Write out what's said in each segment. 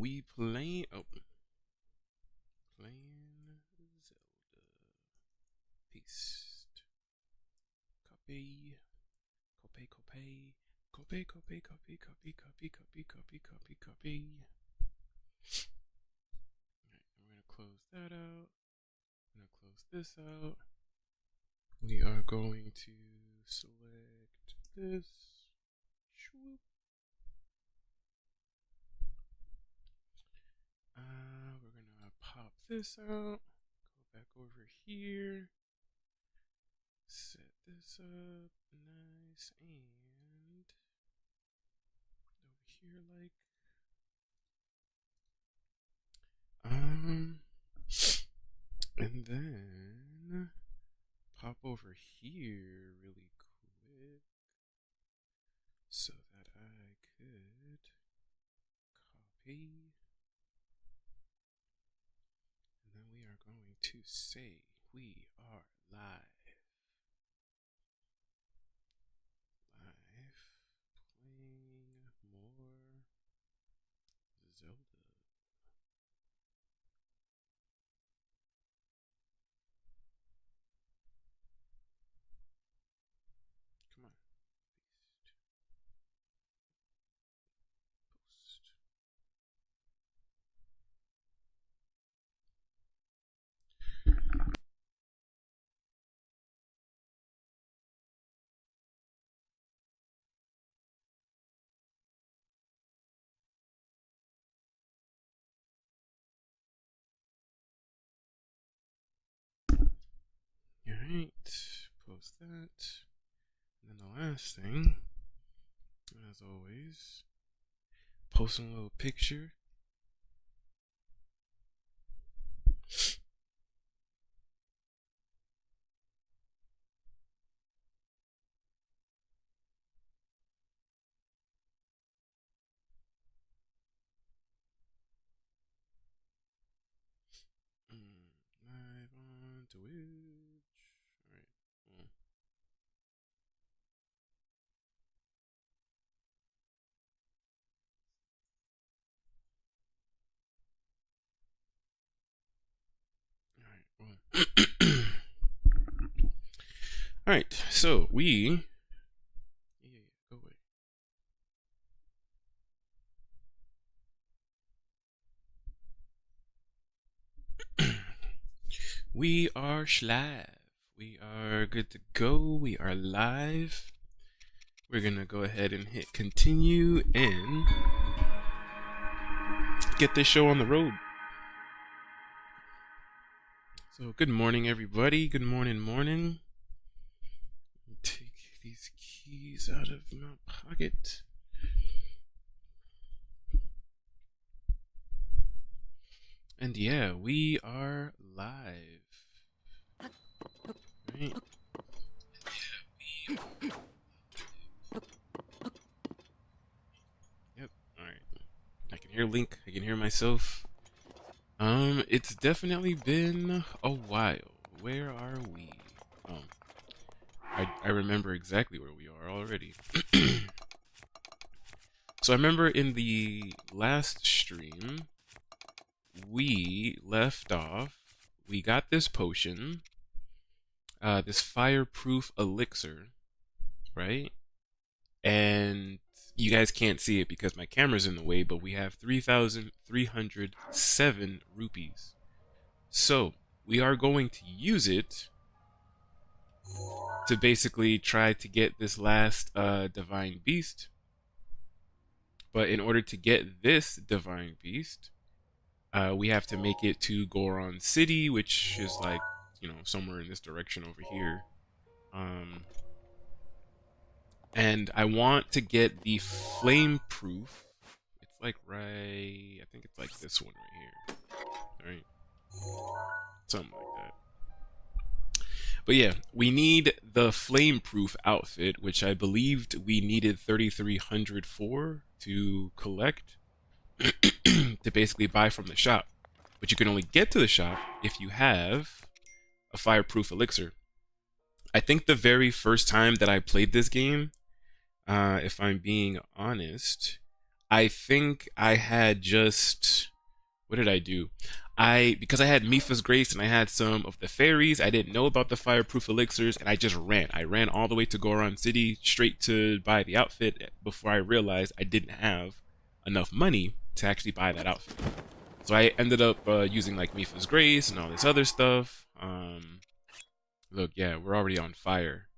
We playing playing Zelda. Paste. Copy. Copy. Alright, I'm gonna close that out. I'm gonna close this out. We are going to select this. Swoop. We're gonna pop this out. Go back over here. Set this up nice and over here like and then pop over here really quick so that I could copy, and then we are going to say we are live playing more Zelda. Come on. Post. Alright, post that. And then the last thing, as always, posting a little picture. Live on Twitch. Alright, well. Alright, so we go away. We are live. We are good to go. We are live. We're gonna go ahead and hit continue and get this show on the road. So good morning, everybody. Good morning. Take these keys out of my pocket. And yeah, we are live. Right? Yep, alright. I can hear Link, I can hear myself. It's definitely been a while. Where are we? Oh. I remember exactly where we are already. So I remember in the last stream, we left off, we got this potion, this fireproof elixir, right? And you guys can't see it because my camera's in the way, but we have 3,307 rupees. So we are going to use it to basically try to get this last divine beast. But in order to get this divine beast, we have to make it to Goron City, which is like, you know, somewhere in this direction over here. And I want to get the flame proof. It's like right, I think it's like this one right here. Alright. Something like that. But yeah, we need the flame proof outfit, which I believed we needed 3,300 for to collect. To basically buy from the shop. But you can only get to the shop if you have a fireproof elixir. I think the very first time that I played this game, if I'm being honest, I think I had just, what did I do? Because I had Mipha's Grace and I had some of the fairies, I didn't know about the fireproof elixirs, and I just ran. I ran all the way to Goron City straight to buy the outfit before I realized I didn't have enough money to actually buy that outfit. So I ended up using like Mipha's Grace and all this other stuff. Look, yeah, we're already on fire.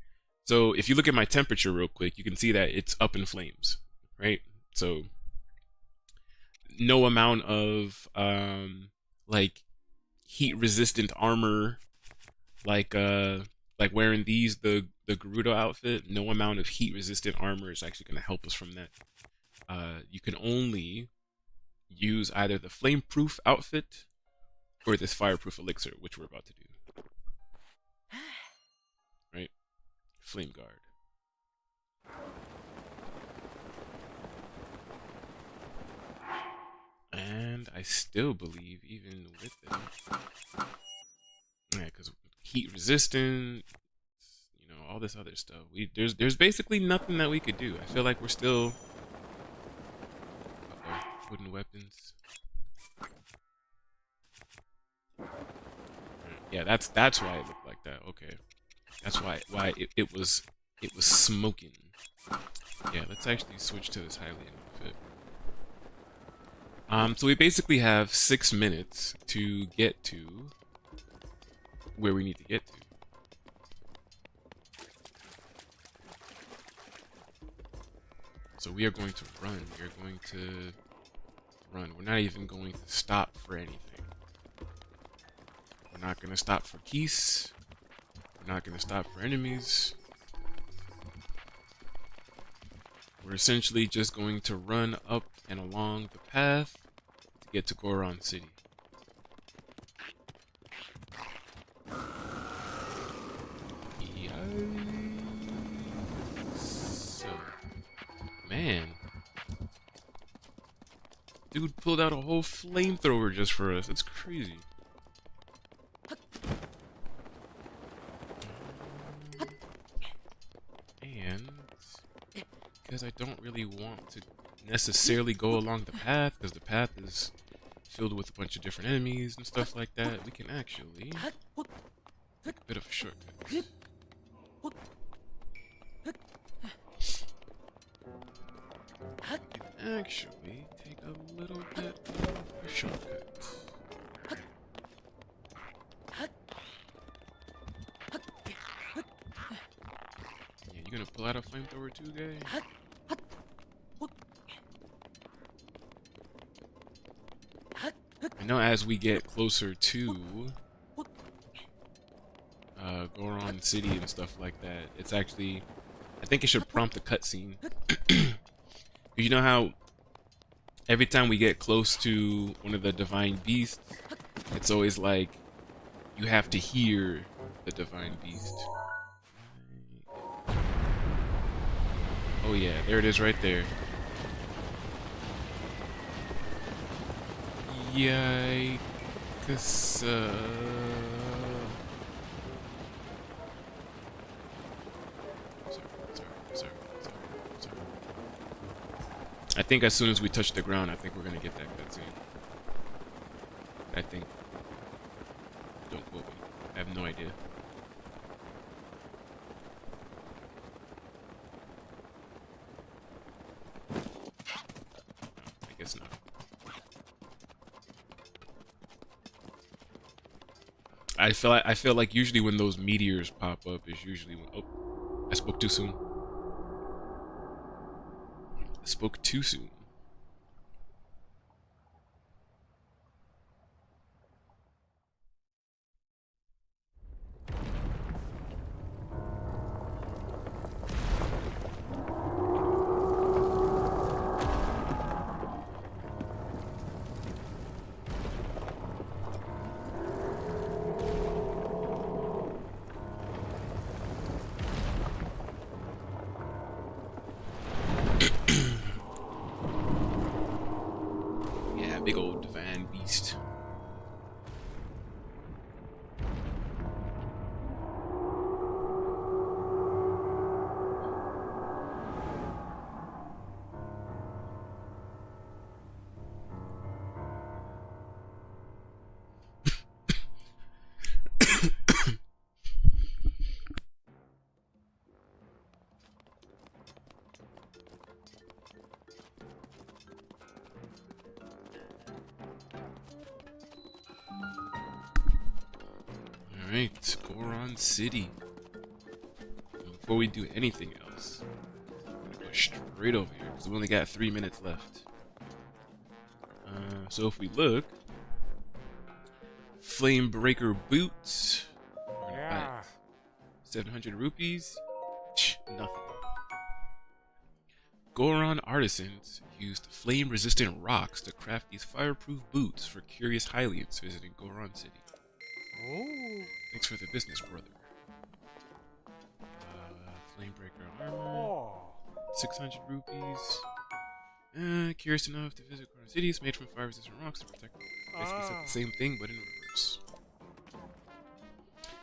So if you look at my temperature real quick, you can see that it's up in flames, right? So no amount of like heat resistant armor, like wearing the Gerudo outfit, no amount of heat resistant armor is actually going to help us from that. You can only use either the flameproof outfit or this fireproof elixir, which we're about to do. Right? Flame guard. And I still believe, even with it, yeah, because heat resistant, you know, all this other stuff. There's basically nothing that we could do. I feel like we're still wooden weapons. Yeah, that's why it looked like that. Okay, that's why it was smoking. Yeah, let's actually switch to this Hylian outfit. So we basically have 6 minutes to get to where we need to get to. So we are going to run. We are going to run. We're not even going to stop for anything. We're not going to stop for keys. We're not going to stop for enemies. We're essentially just going to run up and along the path to get to Goron City. So, man. Dude pulled out a whole flamethrower just for us. That's crazy. And because I don't really want to necessarily go along the path, because the path is filled with a bunch of different enemies and stuff like that, we can actually take a bit of a shortcut. We can actually take a little bit of a shortcut. Yeah, you gonna pull out a flamethrower too, guy? I know as we get closer to Goron City and stuff like that, it's actually, I think it should prompt a cutscene. You know how every time we get close to one of the divine beasts, it's always like you have to hear the divine beast. Oh yeah, there it is right there. Yikes. Sorry. I think as soon as we touch the ground, I think we're gonna get that cutscene. I think. Don't quote me. I have no idea. I guess not. I feel like usually when those meteors pop up is usually when, oh, I spoke too soon. I spoke too soon. Big old divine beast. Alright, Goron City. And before we do anything else, I'm gonna go straight over here because we only got 3 minutes left. So if we look, Flame Breaker boots. We're gonna buy it. 700 rupees. Nothing. Goron artisans used flame-resistant rocks to craft these fireproof boots for curious Hylians visiting Goron City. Ooh. Thanks for the business, brother. Flamebreaker armor. 600 rupees. Curious enough to visit Goron City. It's made from fire-resistant rocks to protect them. Basically said the same thing, but in reverse.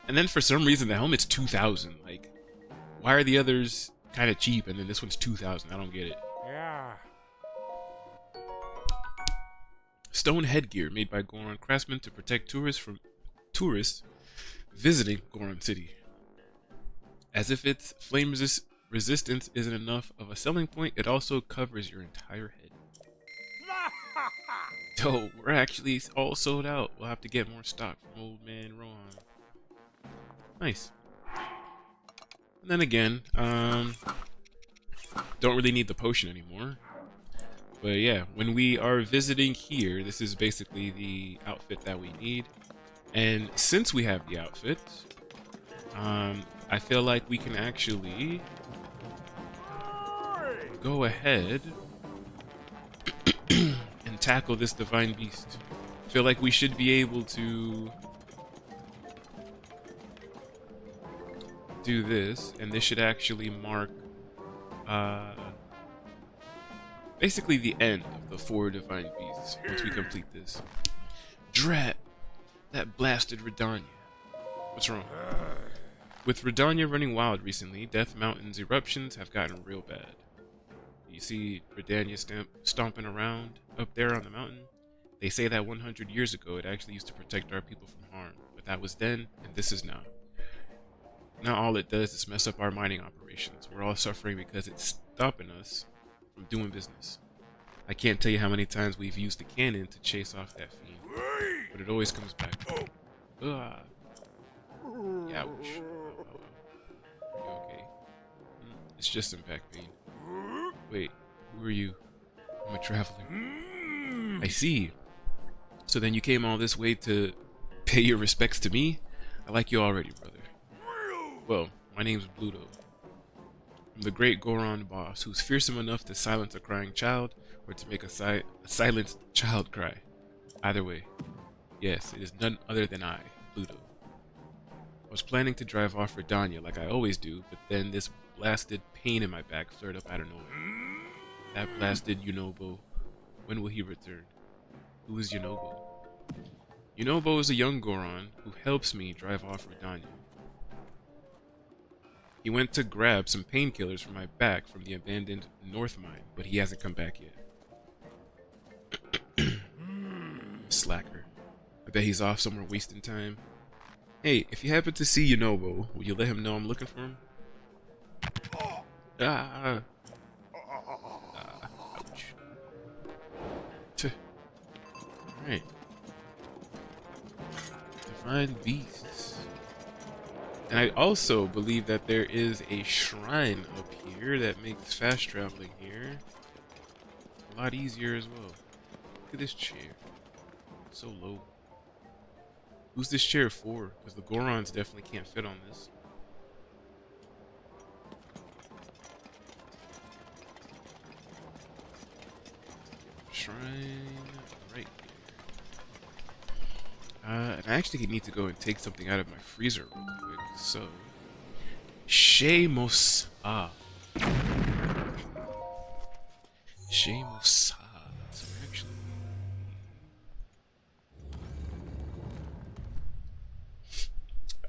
And then for some reason, the helmet's 2,000. Like, why are the others kind of cheap and then this one's 2,000? I don't get it. Yeah. Stone headgear made by Goron craftsmen to protect tourists visiting Goron City. As if its flame resistance isn't enough of a selling point, it also covers your entire head. So we're actually all sold out. We'll have to get more stock from old man Rohan. Nice. And then again, don't really need the potion anymore. But yeah, when we are visiting here, this is basically the outfit that we need. And since we have the outfit, I feel like we can actually go ahead and tackle this divine beast. I feel like we should be able to do this, and this should actually mark basically the end of the 4 divine beasts once we complete this. Drat! That blasted Redania. What's wrong? With Redania running wild recently, Death Mountain's eruptions have gotten real bad. You see Redania stomping around up there on the mountain? They say that 100 years ago it actually used to protect our people from harm, but that was then, and this is now. Now all it does is mess up our mining operations. We're all suffering because it's stopping us from doing business. I can't tell you how many times we've used the cannon to chase off that fiend, but it always comes back. Ouch. You okay? It's just some back pain. Wait, who are you? I'm a traveler. I see. So then you came all this way to pay your respects to me? I like you already, brother. Well, my name's Bluto. I'm the great Goron boss who's fearsome enough to silence a crying child or to make a silenced child cry. Either way, yes, it is none other than I, Bluto. I was planning to drive off for Danya like I always do, but then this blasted pain in my back flared up out of nowhere. That blasted Yunobo. When will he return? Who is Yunobo? Yunobo is a young Goron who helps me drive off for Danya. He went to grab some painkillers for my back from the abandoned North Mine, but he hasn't come back yet. Slacker. I bet he's off somewhere wasting time. Hey, if you happen to see Yunobo, will you let him know I'm looking for him? Ouch. Alright. Divine beasts. And I also believe that there is a shrine up here that makes fast traveling here a lot easier as well. Look at this chair. So low. Who's this chair for? Because the Gorons definitely can't fit on this. Shrine right here. And I actually need to go and take something out of my freezer real quick. So, Shemos. Shemos. So actually,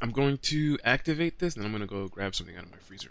I'm going to activate this, and I'm going to go grab something out of my freezer.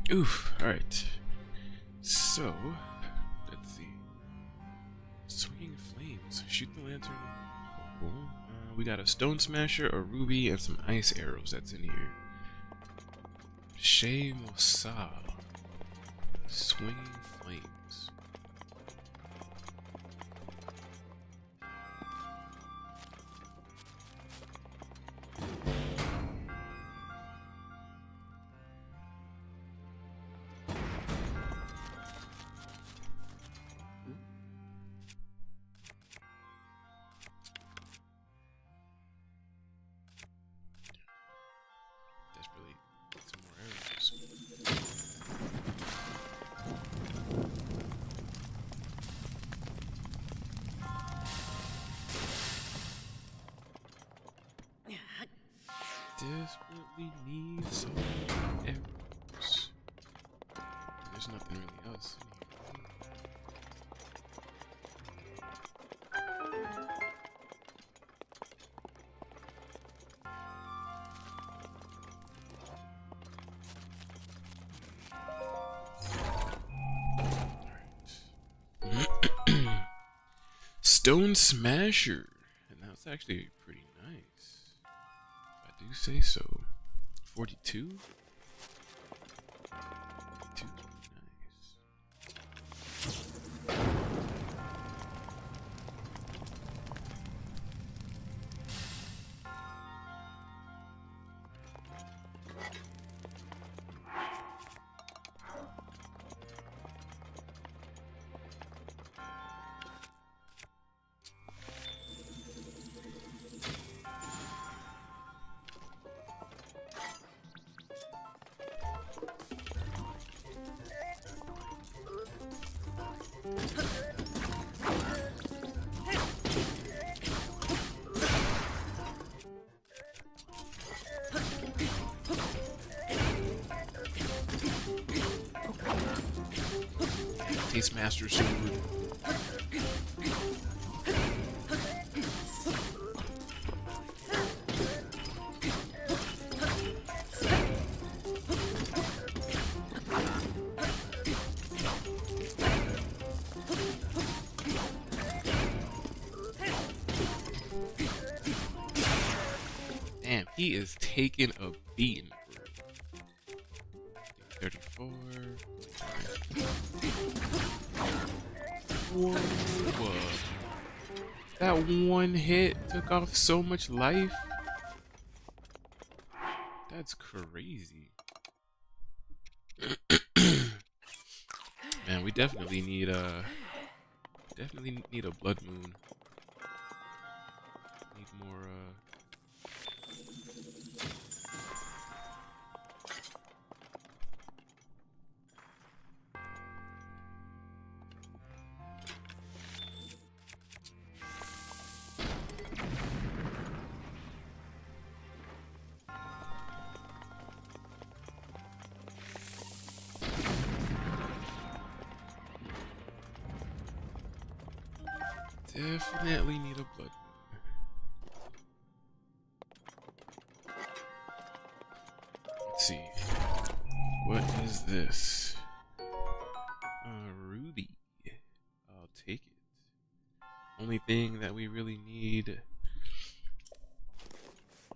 Oof. All right. So, let's see. Swinging flames. Shoot the lantern. Cool. We got a stone smasher, a ruby, and some ice arrows that's in here. Shea Mosa. Swinging flames. Desperately get some more arrows. Desperately need some arrows. There's nothing really else in here. Alright. Stone Smasher. And that's actually pretty nice. If I do say so. 42? 42 is pretty nice. Taste Master Sword. Damn, he is taking a beating. 34. Whoa. That one hit took off so much life. That's crazy. Man, we definitely need a blood moon. Need more definitely need a blood moon. Let's see. What is this? Ruby. I'll take it. Only thing that we really need.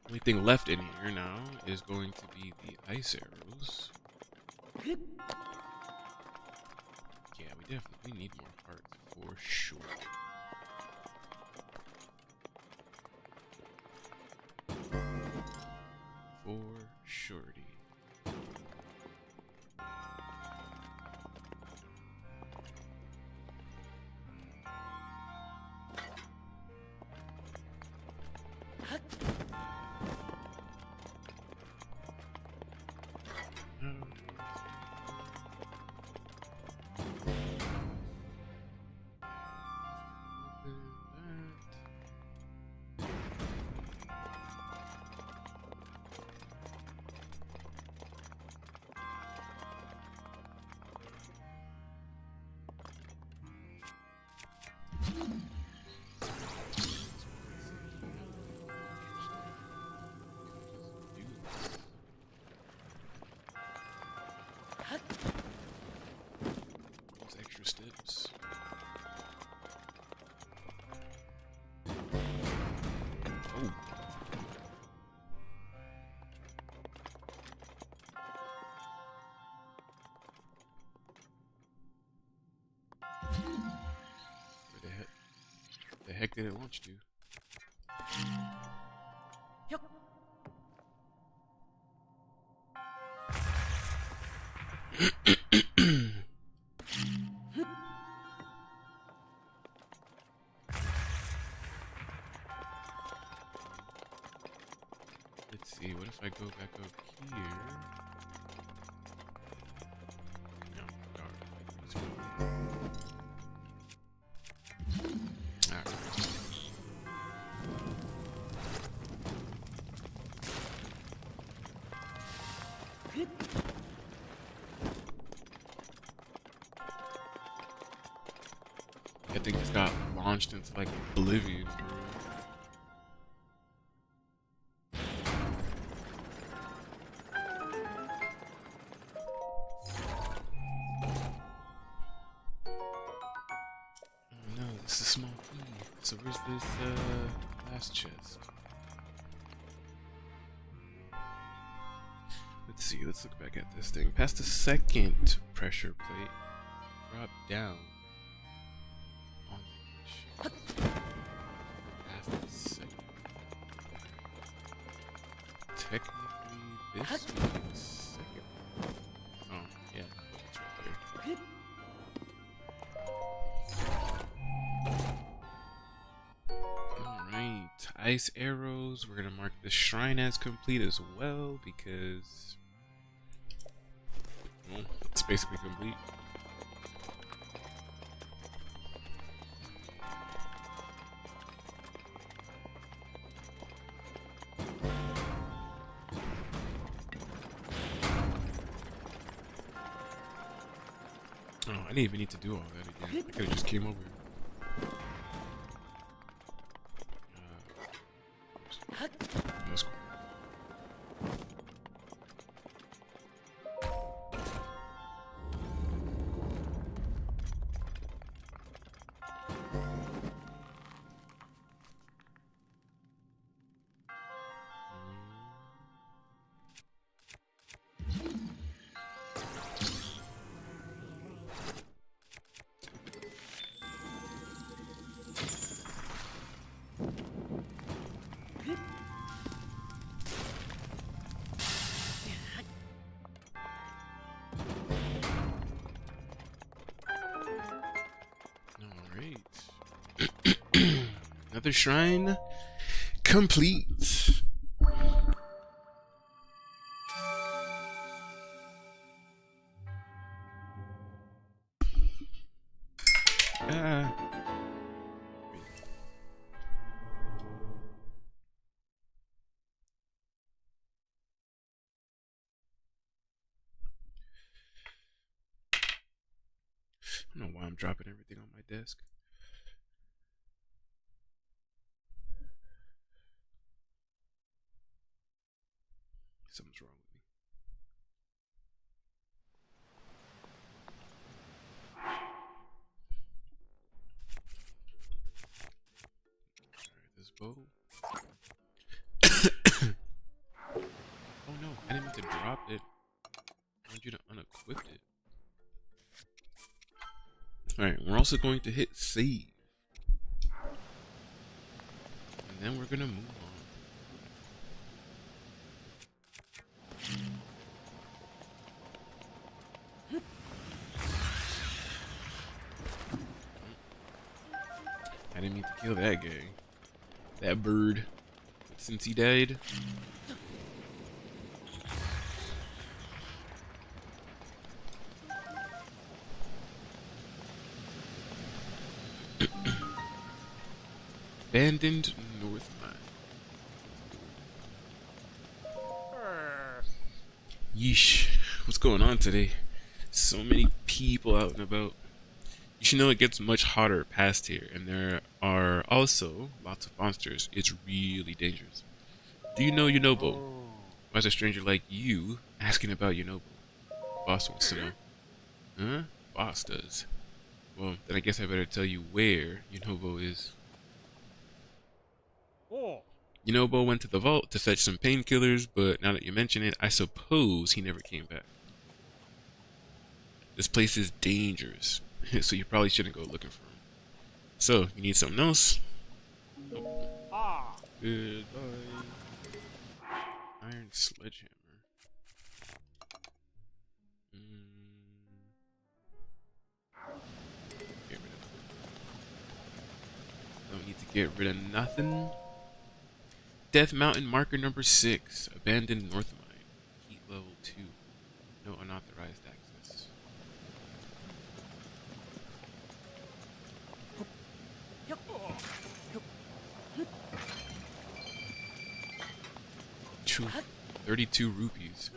Only thing left in here now is going to be the ice arrows. Yeah, we definitely need more hearts for sure. For surety. heck did it launch to? Let's see, what if I go back up here? No, Daruk. Alright. I think it's got launched into like oblivion. Oh no, this is a small key. So where's this last chest? Let's see, let's look back at this thing. Past the second pressure plate. Drop down. On the chest. Past the second. Technically, this is the second. Oh, yeah, it's right there. Alright, ice arrows. We're gonna mark the shrine as complete as well because, well, it's basically complete. Oh, I didn't even need to do all that again. I could have just came over. That's cool. Another shrine complete. I don't know why I'm dropping everything on my desk. Something's wrong with me. Alright, this bow. Oh no, I didn't mean to drop it. I want you to unequip it. Alright, we're also going to hit save. And then we're gonna move on. I didn't mean to kill that guy. That bird. Since he died. Abandoned North Mine. Yeesh. What's going on today? So many people out and about. You should know it gets much hotter past here, and there are also lots of monsters. It's really dangerous. Do you know Yunobo? Why is a stranger like you asking about Yunobo? Boss wants to know. Huh? Boss does. Well, then I guess I better tell you where Yunobo is. Yunobo went to the vault to fetch some painkillers, but now that you mention it, I suppose he never came back. This place is dangerous, so you probably shouldn't go looking for him. So, you need something else? Ah. Goodbye. Iron sledgehammer. Get rid of it. Don't need to get rid of nothing. Death Mountain marker number 6. Abandoned North Mine. Heat level 2. No unauthorized access. Two, 32 rupees.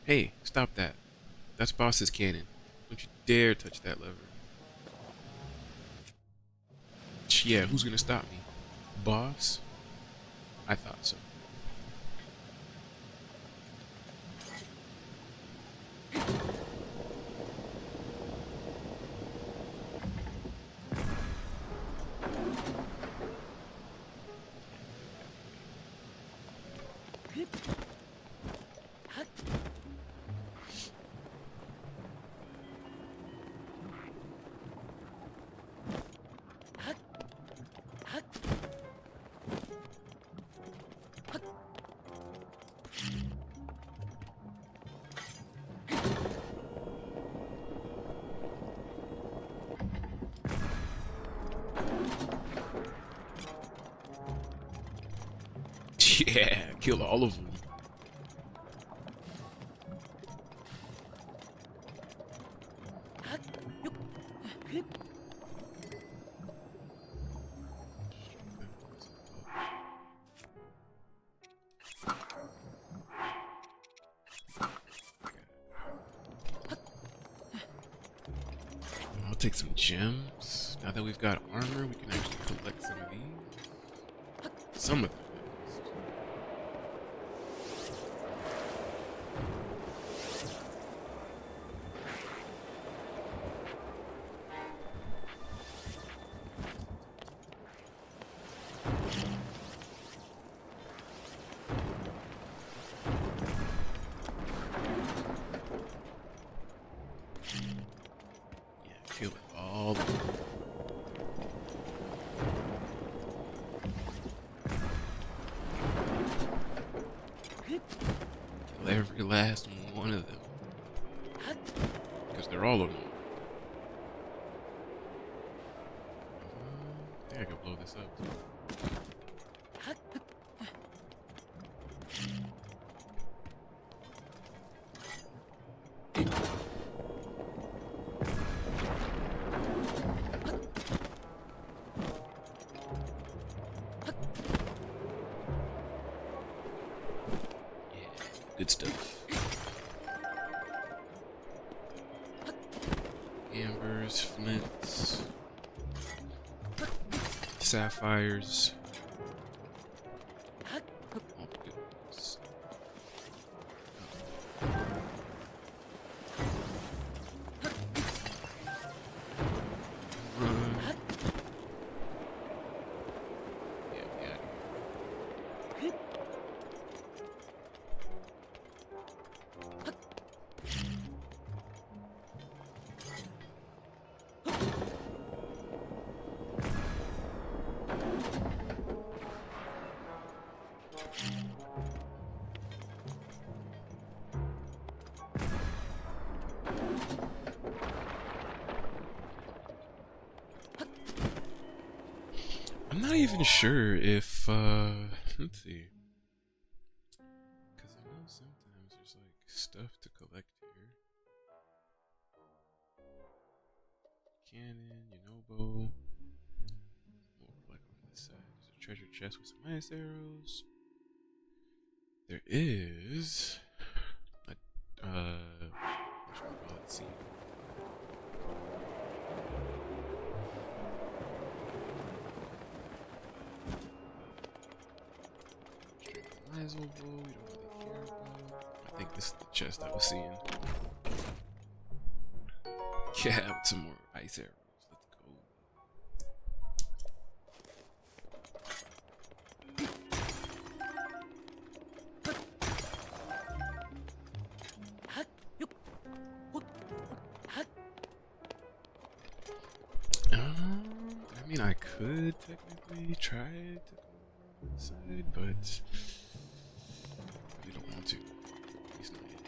Hey, stop that. That's boss's cannon. Don't you dare touch that lever. Yeah, who's gonna stop me? Boss? I thought so. Yeah, kill all of them. I'll take some gems. Now that we've got armor, we can actually collect some of these. Some of them. Kill it all. Kill every last one of them. Because they're all annoying. I think I can blow this up. Good stuff. Ambers, flints, sapphires. Oh, goodness. Run. Yeah. I'm not even sure if, let's see. Because I know sometimes there's like stuff to collect here. Cannon, Yonobo. We'll collect on this side. There's a treasure chest with some ice arrows. There is a, let's see. We don't really care about. I think this is the chest I was seeing. Yeah, with some more ice arrows. Let's go. I mean, I could could technically try to go over the side, but I really don't want to. At least not yet.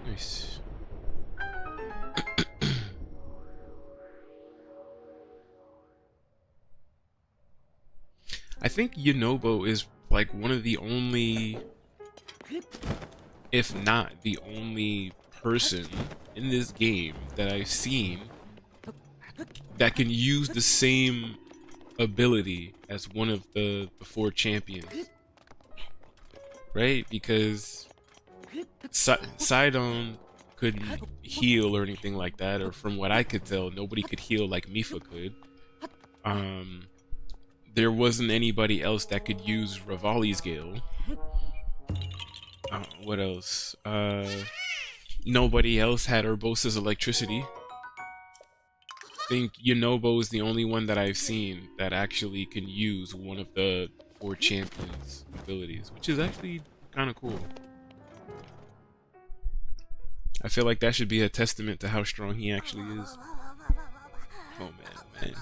Nice. I think Yunobo is like one of the only, if not the only person in this game that I've seen that can use the same ability as one of the four champions. Right? Because Sidon couldn't heal or anything like that, or from what I could tell, nobody could heal like Mifa could. There wasn't anybody else that could use Revali's Gale. What else? Nobody else had Urbosa's electricity. I think Yunobo is the only one that I've seen that actually can use one of the four champions' abilities, which is actually kind of cool. I feel like that should be a testament to how strong he actually is. Oh man, man.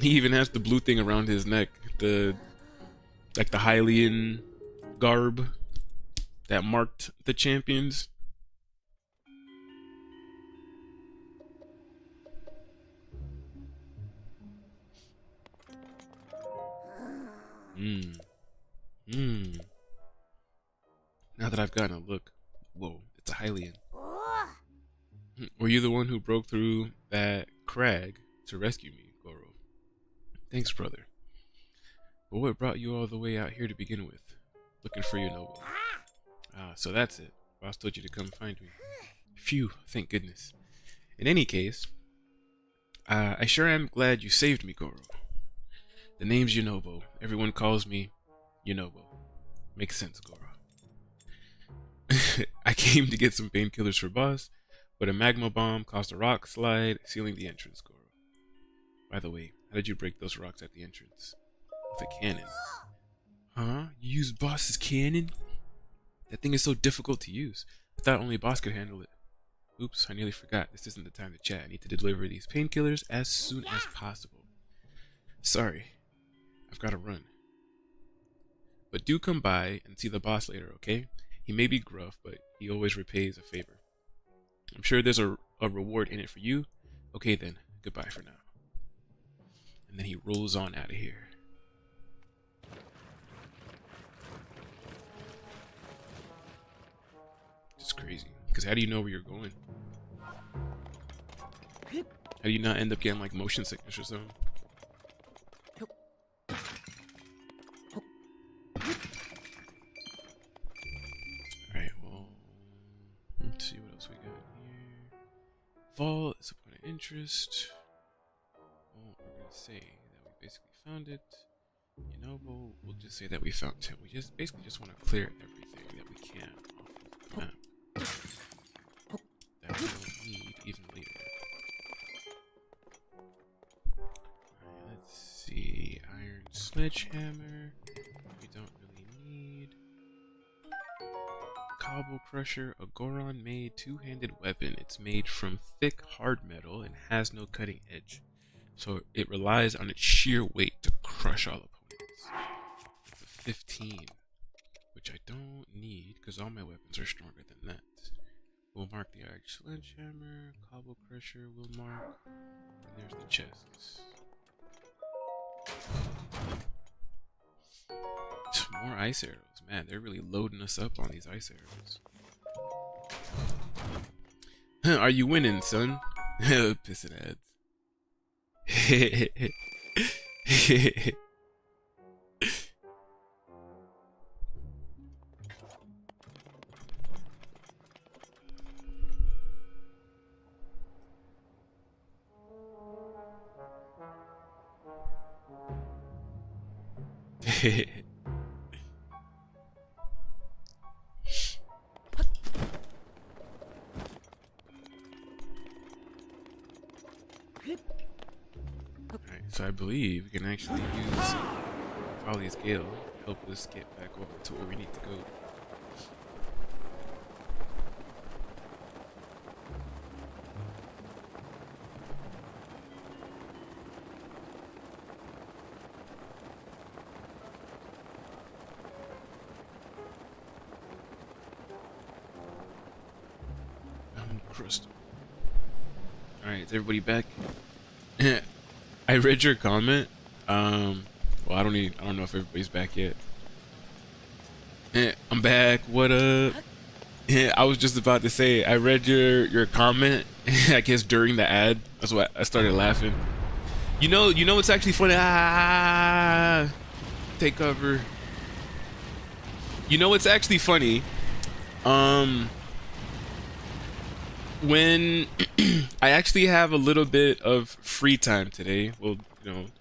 He even has the blue thing around his neck, like the Hylian garb that marked the champions. Now that I've gotten a look, whoa, it's a Hylian. Were you the one who broke through that crag to rescue me, Goro? Thanks, brother. But what brought you all the way out here to begin with? Looking for your noble. Ah, so that's it. Boss told you to come find me. Phew, thank goodness. In any case, I sure am glad you saved me, Goro. The name's Yunobo. Everyone calls me Yunobo. Makes sense, Goro. I came to get some painkillers for boss, but a magma bomb caused a rock slide, sealing the entrance, Goro. By the way, how did you break those rocks at the entrance? With a cannon. Huh? You used boss's cannon? That thing is so difficult to use. I thought only boss could handle it. Oops, I nearly forgot. This isn't the time to chat. I need to deliver these painkillers as soon as possible. Sorry. I've got to run. But do come by and see the boss later, okay? He may be gruff, but he always repays a favor. I'm sure there's a reward in it for you. Okay then, goodbye for now. And then he rolls on out of here. It's crazy. Because how do you know where you're going? How do you not end up getting like motion sickness or something? Alright, well, let's see what else we got here. Fall is a point of interest. Well, we're going to say that we basically found it. You know, we'll just say that we found it. We basically just want to clear everything that we can off of the map. That we don't need even later. Alright, let's see. Iron sledgehammer. We don't really need. Cobble crusher. A Goron made two-handed weapon. It's made from thick hard metal and has no cutting edge. So it relies on its sheer weight to crush all opponents. It's a 15. Which I don't need because all my weapons are stronger than that. We'll mark the Iron Sledgehammer, Cobble Crusher will mark, and there's the chests. More ice arrows. Man, they're really loading us up on these ice arrows. Are you winning, son? Pissing ads. Alright, so I believe we can actually use Folly's Gale to help us get back over to where we need to go. Crystal. Alright, is everybody back? I read your comment. Well, I don't know if everybody's back yet. I'm back. What up? I was just about to say I read your comment. I guess during the ad. That's why I started laughing. You know what's actually funny? Take cover. You know what's actually funny? When I actually have a little bit of free time today, well,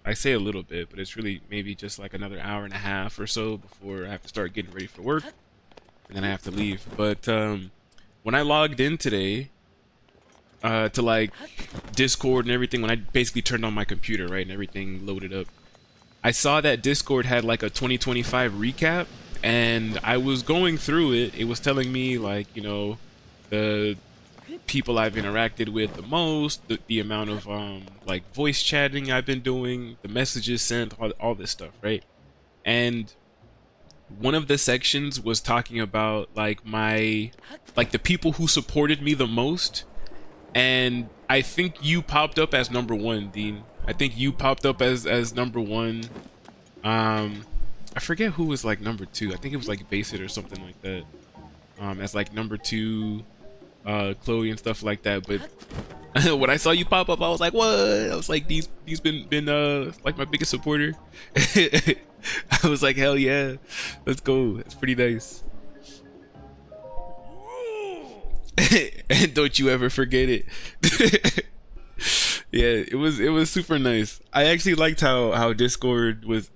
I say a little bit, but it's really maybe just like another hour and a half or so before I have to start getting ready for work, and then I have to leave. But when I logged in today to like Discord and everything, when I basically turned on my computer, right, and everything loaded up, I saw that Discord had like a 2025 recap, and I was going through it. It was telling me like, the people I've interacted with the most, the amount of like voice chatting I've been doing, the messages sent, all this stuff, right? And one of the sections was talking about like the people who supported me the most, and I think you popped up as number one, Dean. I think you popped up as number one. I forget who was like number two. I think it was like Basit or something like that. As like number two, Chloe and stuff like that. But when I saw you pop up, I was like, what? I was like, these been like my biggest supporter. I was like, hell yeah, let's go. It's pretty nice. And don't you ever forget it. Yeah, it was super nice. I actually liked how Discord was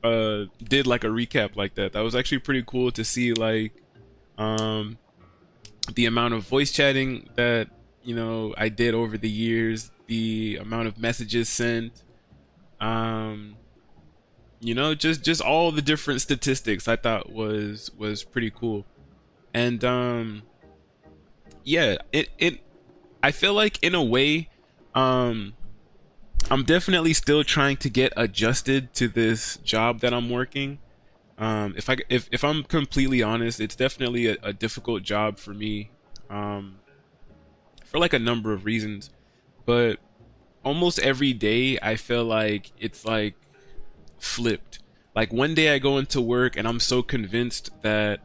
did like a recap like that. That was actually pretty cool to see, like the amount of voice chatting that I did over the years, the amount of messages sent, just all the different statistics. I thought was pretty cool. And yeah, it I feel like in a way, I'm definitely still trying to get adjusted to this job that I'm working. If I'm completely honest, it's definitely a difficult job for me, for like a number of reasons. But almost every day I feel like it's like flipped. Like one day I go into work and I'm so convinced that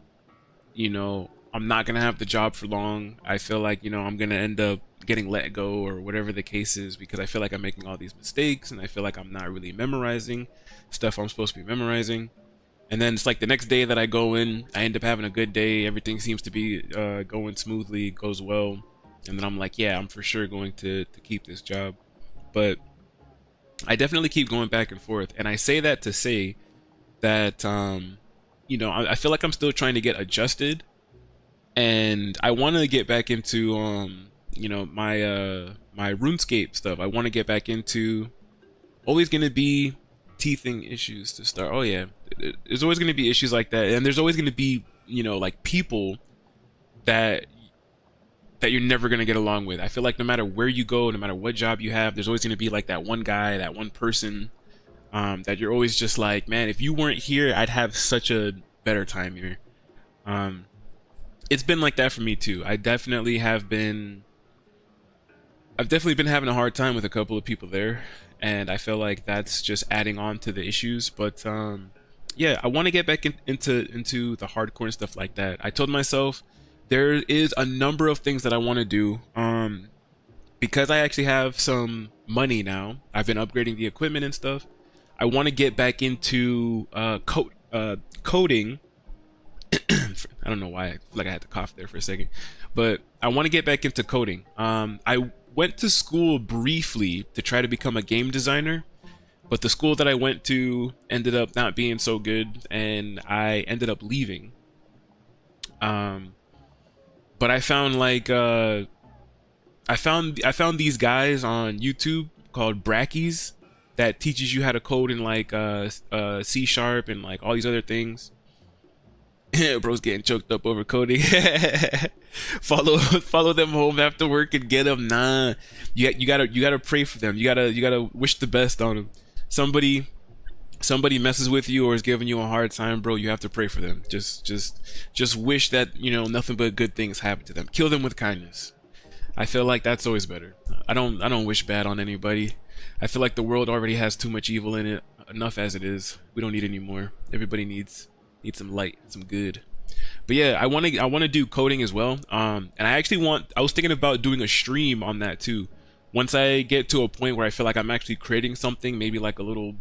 I'm not gonna have the job for long. I feel like I'm gonna end up getting let go or whatever the case is, because I feel like I'm making all these mistakes and I feel like I'm not really memorizing stuff I'm supposed to be memorizing. And then it's like the next day that I go in, I end up having a good day. Everything seems to be going smoothly, goes well. And then I'm like, yeah, I'm for sure going to keep this job. But I definitely keep going back and forth. And I say that to say that, I feel like I'm still trying to get adjusted. And I want to get back into, my RuneScape stuff. I want to get back into, always going to be teething issues to start. Oh yeah, there's always going to be issues like that, and there's always going to be like people that you're never going to get along with. I feel like no matter where you go, no matter what job you have, there's always going to be like that one guy, that one person, that you're always just like, man, if you weren't here, I'd have such a better time here. It's been like that for me too. I've definitely been having a hard time with a couple of people there, and I feel like that's just adding on to the issues. But yeah, I want to get back into the hardcore and stuff like that. I told myself there is a number of things that I want to do, because I actually have some money now. I've been upgrading the equipment and stuff. I want to get back into coding. I don't know why I feel like I had to cough there for a second, but I want to get back into coding. I went to school briefly to try to become a game designer, But the school that I went to ended up not being so good, and I ended up leaving. But I found like I found these guys on YouTube called Brackies that teaches you how to code in like C sharp and like all these other things. Bro's getting choked up over coding. Follow them home after work and get them. Nah, you gotta pray for them. You gotta wish the best on them. Somebody messes with you or is giving you a hard time, bro. You have to pray for them. Just wish that nothing but good things happen to them. Kill them with kindness. I feel like that's always better. I don't wish bad on anybody. I feel like the world already has too much evil in it, enough as it is. We don't need any more. Everybody needs some light, some good. But yeah, I want to do coding as well. And I was thinking about doing a stream on that too. Once I get to a point where I feel like I'm actually creating something, maybe like a little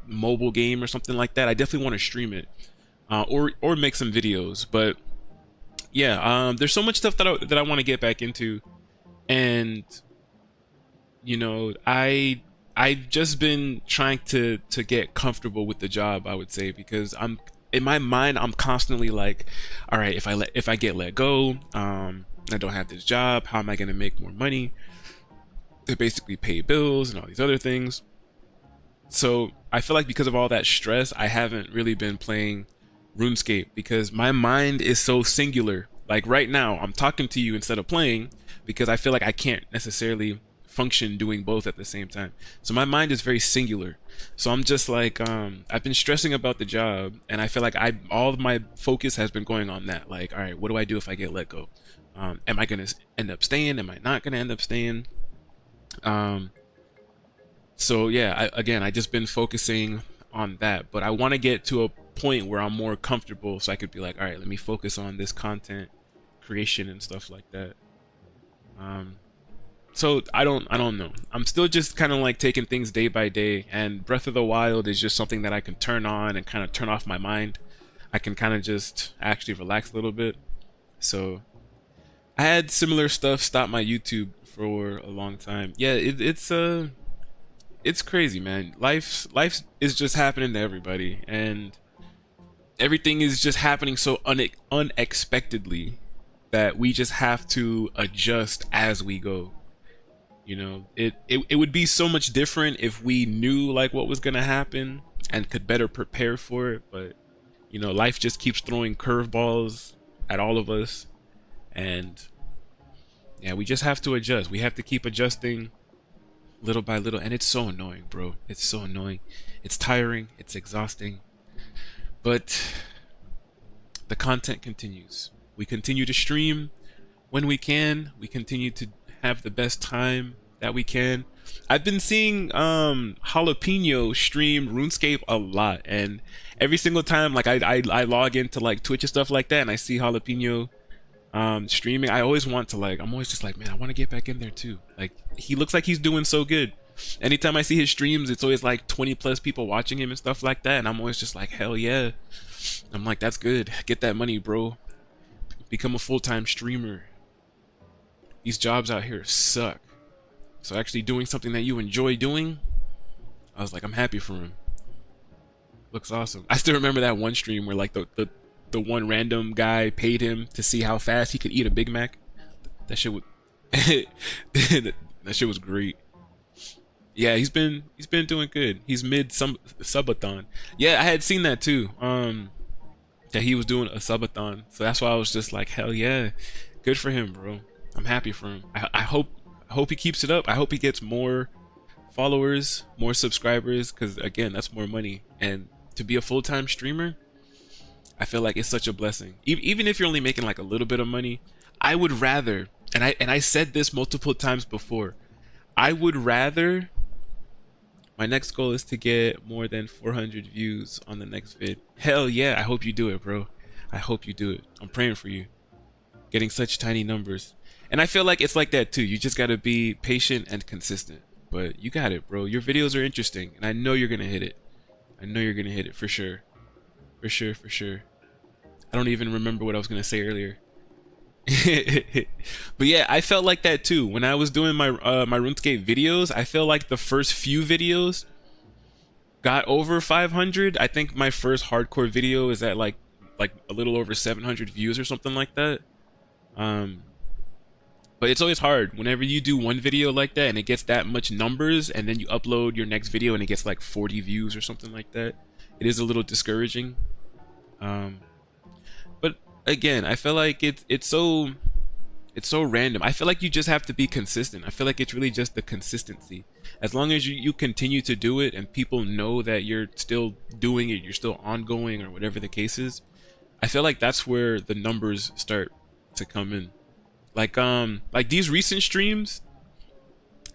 mobile game or something like that, I definitely want to stream it, or make some videos. But yeah, there's so much stuff that I want to get back into, and I've just been trying to get comfortable with the job, I would say, because in my mind I'm constantly like, all right, if I get let go, I don't have this job, how am I going to make more money to basically pay bills and all these other things? So I feel like because of all that stress, I haven't really been playing RuneScape because my mind is so singular. Like right now, I'm talking to you instead of playing because I feel like I can't necessarily function doing both at the same time. So my mind is very singular. So I'm just like, I've been stressing about the job, and I feel like all of my focus has been going on that. Like, all right, what do I do if I get let go? Am I gonna end up staying? Am I not gonna end up staying? So yeah, I just been focusing on that, but I want to get to a point where I'm more comfortable so I could be like, all right, let me focus on this content creation and stuff like that. So I don't know. I'm still just kind of like taking things day by day, and Breath of the Wild is just something that I can turn on and kind of turn off my mind. I can kind of just actually relax a little bit. So I had similar stuff stop my YouTube for a long time. Yeah, it's crazy, man. Life is just happening to everybody, and everything is just happening so unexpectedly that we just have to adjust as we go. It would be so much different if we knew like what was gonna happen and could better prepare for it, but life just keeps throwing curveballs at all of us, and yeah, we just have to adjust. We have to keep adjusting little by little, and it's so annoying, bro. It's so annoying. It's tiring, it's exhausting, but the content continues. We continue to stream when we can. We continue to have the best time that we can. I've been seeing Jalapeno stream RuneScape a lot, and every single time like I log into like Twitch and stuff like that, and I see Jalapeno streaming, I'm always just like, man, I want to get back in there too. Like, he looks like he's doing so good. Anytime I see his streams, it's always like 20 plus people watching him and stuff like that, and I'm always just like, hell yeah. I'm like, that's good. Get that money, bro. Become a full-time streamer. These jobs out here suck. So actually doing something that you enjoy doing, I was like, I'm happy for him. Looks awesome. I still remember that one stream where like the one random guy paid him to see how fast he could eat a Big Mac. That shit was that shit was great. Yeah, he's been doing good. He's mid subathon. Yeah, I had seen that too. That he was doing a subathon. So that's why I was just like, hell yeah. Good for him, bro. I'm happy for him. I hope he keeps it up. I hope he gets more followers, more subscribers, because again, that's more money. And to be a full-time streamer, I feel like it's such a blessing. Even if you're only making like a little bit of money, I would rather, and I said this multiple times before, I would rather, my next goal is to get more than 400 views on the next vid. Hell yeah, I hope you do it, bro. I hope you do it. I'm praying for you. Getting such tiny numbers. And I feel like it's like that too. You just gotta be patient and consistent. But you got it, bro. Your videos are interesting, and I know you're gonna hit it. I know you're gonna hit it for sure. For sure, for sure. I don't even remember what I was gonna say earlier. But yeah, I felt like that too when I was doing my my RuneScape videos. I felt like the first few videos, got over 500. I think my first hardcore video is at like a little over 700 views or something like that. Um, but it's always hard whenever you do one video like that and it gets that much numbers, and then you upload your next video and it gets like 40 views or something like that. It is a little discouraging. Um, but again, I feel like it's so random. I feel like you just have to be consistent. I feel like it's really just the consistency. As long as you continue to do it and people know that you're still doing it, you're still ongoing or whatever the case is, I feel like that's where the numbers start to come in. Like these recent streams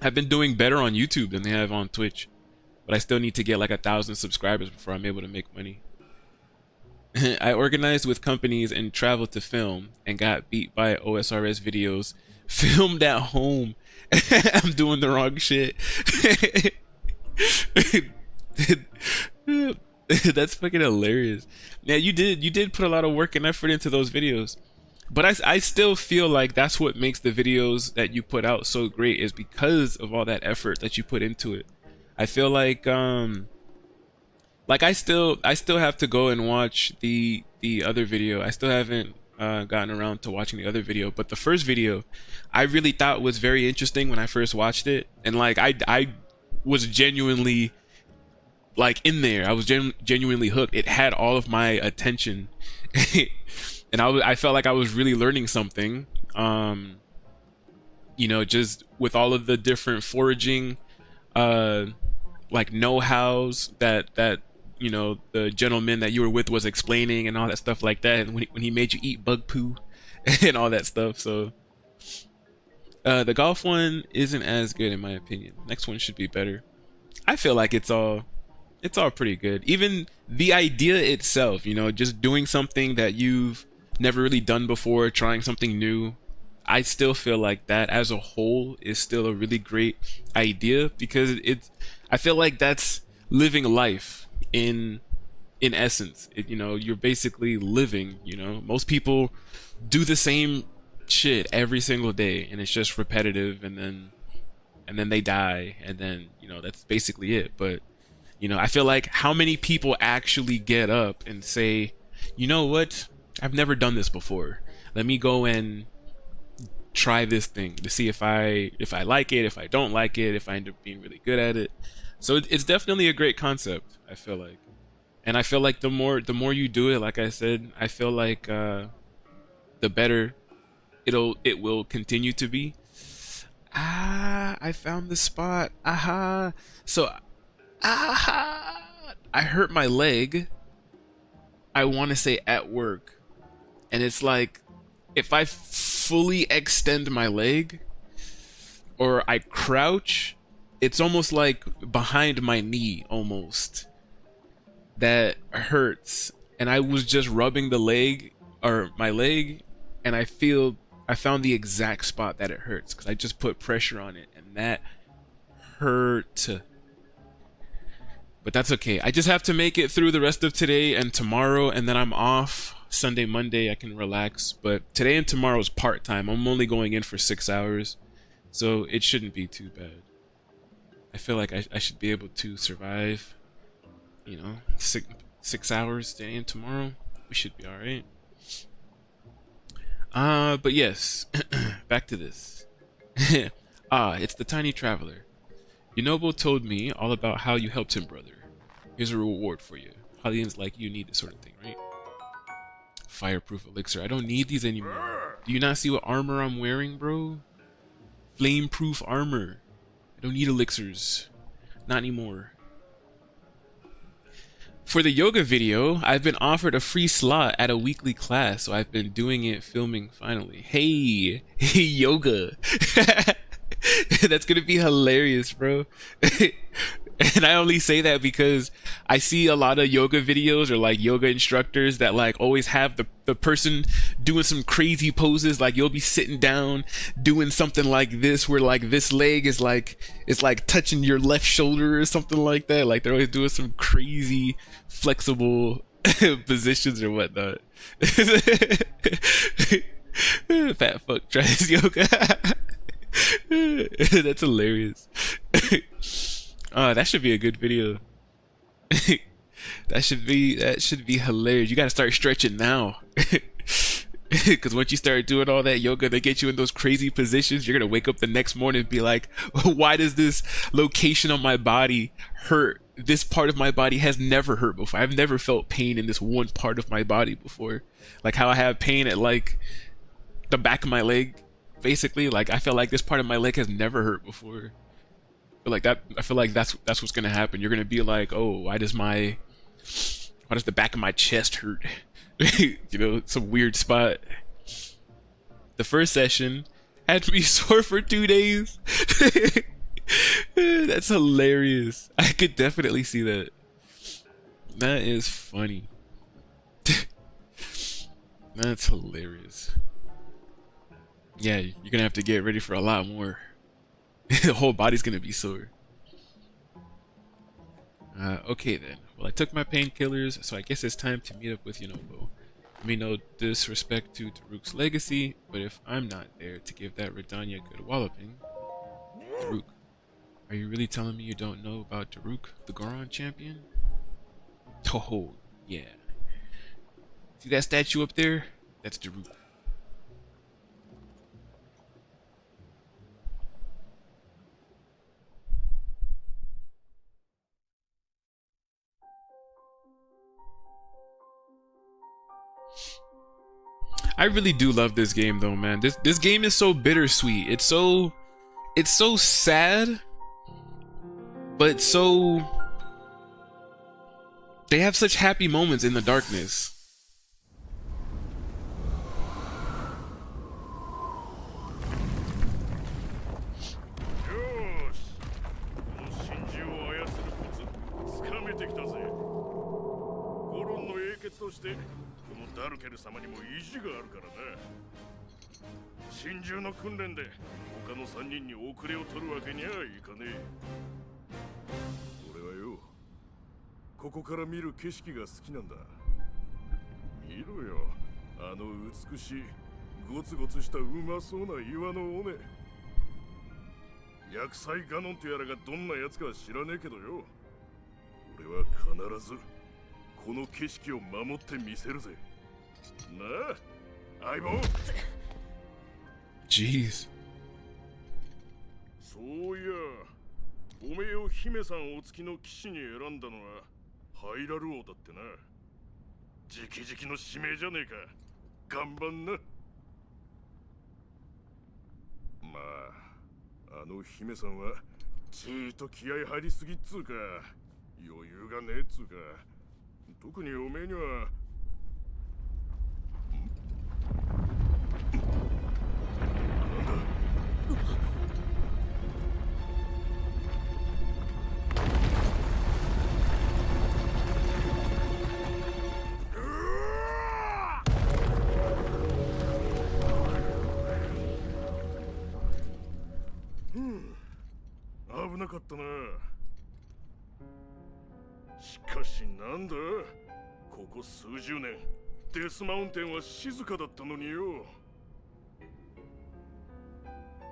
have been doing better on YouTube than they have on Twitch. But I still need to get like 1,000 subscribers before I'm able to make money. I organized with companies and traveled to film and got beat by OSRS videos filmed at home. I'm doing the wrong shit. That's fucking hilarious. Yeah, you did put a lot of work and effort into those videos. But I still feel like that's what makes the videos that you put out so great, is because of all that effort that you put into it. I feel like I still have to go and watch the other video. I still haven't gotten around to watching the other video, but the first video I really thought was very interesting when I first watched it, and like I was genuinely like in there. I was genuinely hooked. It had all of my attention. And I felt like I was really learning something, you know, just with all of the different foraging like know-hows that you know the gentleman that you were with was explaining, and all that stuff like that, and when he made you eat bug poo and all that stuff. So the golf one isn't as good in my opinion. Next one should be better. I feel like it's all pretty good. Even the idea itself, you know, just doing something that you've never really done before, trying something new, I still feel like that as a whole is still a really great idea, because I feel like that's living life in essence. You know, you're basically living, you know. Most people do the same shit every single day, and it's just repetitive, and then they die, and then, you know, that's basically it. But, you know, I feel like how many people actually get up and say, you know what, I've never done this before, let me go and try this thing to see if I like it, if I don't like it, if I end up being really good at it. So it's definitely a great concept, I feel like. And I feel like the more you do it, like I said, I feel like the better it will continue to be. I found the spot. So I hurt my leg, I want to say at work, and it's like if I fully extend my leg or I crouch, it's almost like behind my knee almost that hurts. And I was just rubbing the leg, or my leg, and I found the exact spot that it hurts, because I just put pressure on it, and that hurt. But that's okay. I just have to make it through the rest of today and tomorrow, and then I'm off Sunday, Monday. I can relax. But today and tomorrow is part-time. I'm only going in for 6 hours, so it shouldn't be too bad. I feel like I should be able to survive, you know, 6 hours today and tomorrow. We should be all right. But yes, back to this. It's the Tiny Traveler. Yunobo told me all about how you helped him, brother. Here's a reward for you. Hellions like you need this sort of thing, right? Fireproof elixir. I don't need these anymore. Do you not see what armor I'm wearing, bro? Flame-proof armor. I don't need elixirs. Not anymore. For the yoga video, I've been offered a free slot at a weekly class, so I've been doing it, filming finally. Hey yoga. That's gonna be hilarious, bro. And I only say that because I see a lot of yoga videos or like yoga instructors that like always have the person doing some crazy poses. Like you'll be sitting down doing something like this, where like this leg is like touching your left shoulder or something like that. Like they're always doing some crazy flexible positions or whatnot. Fat fuck tries yoga. That's hilarious. That should be a good video. That should be hilarious. You gotta start stretching now. Because once you start doing all that yoga, they get you in those crazy positions. You're gonna wake up the next morning and be like, "Why does this location on my body hurt? This part of my body has never hurt before. I've never felt pain in this one part of my body before. Like how I have pain at like the back of my leg, basically. Like I feel like this part of my leg has never hurt before. But like that, I feel like that's what's gonna happen. You're gonna be like, oh, why does the back of my chest hurt? You know, some weird spot. The first session had me sore for 2 days. That's hilarious. I could definitely see that. That is funny. That's hilarious. Yeah, you're gonna have to get ready for a lot more. The whole body's gonna be sore. Okay then. Well, I took my painkillers, so I guess it's time to meet up with Yunobo. I mean, no disrespect to Daruk's legacy, but if I'm not there to give that Redanya a good walloping... Daruk, are you really telling me you don't know about Daruk, the Goron champion? Oh, yeah. See that statue up there? That's Daruk. I really do love this game though, man. This game is so bittersweet. It's so sad, but so they have such happy moments in the darkness. Jeez. そういや、おめえを姫さんお付きの騎士に選んだのはハイラル王だってな。直々の指名じゃねえか。頑張んな。まあ、あの姫さんはちーっと気合入りすぎっつうか、余裕がねえっつうか、特におめえには。危なかったな。しかしなんだ、ここ数十年デスマウンテンは静かだったのによ。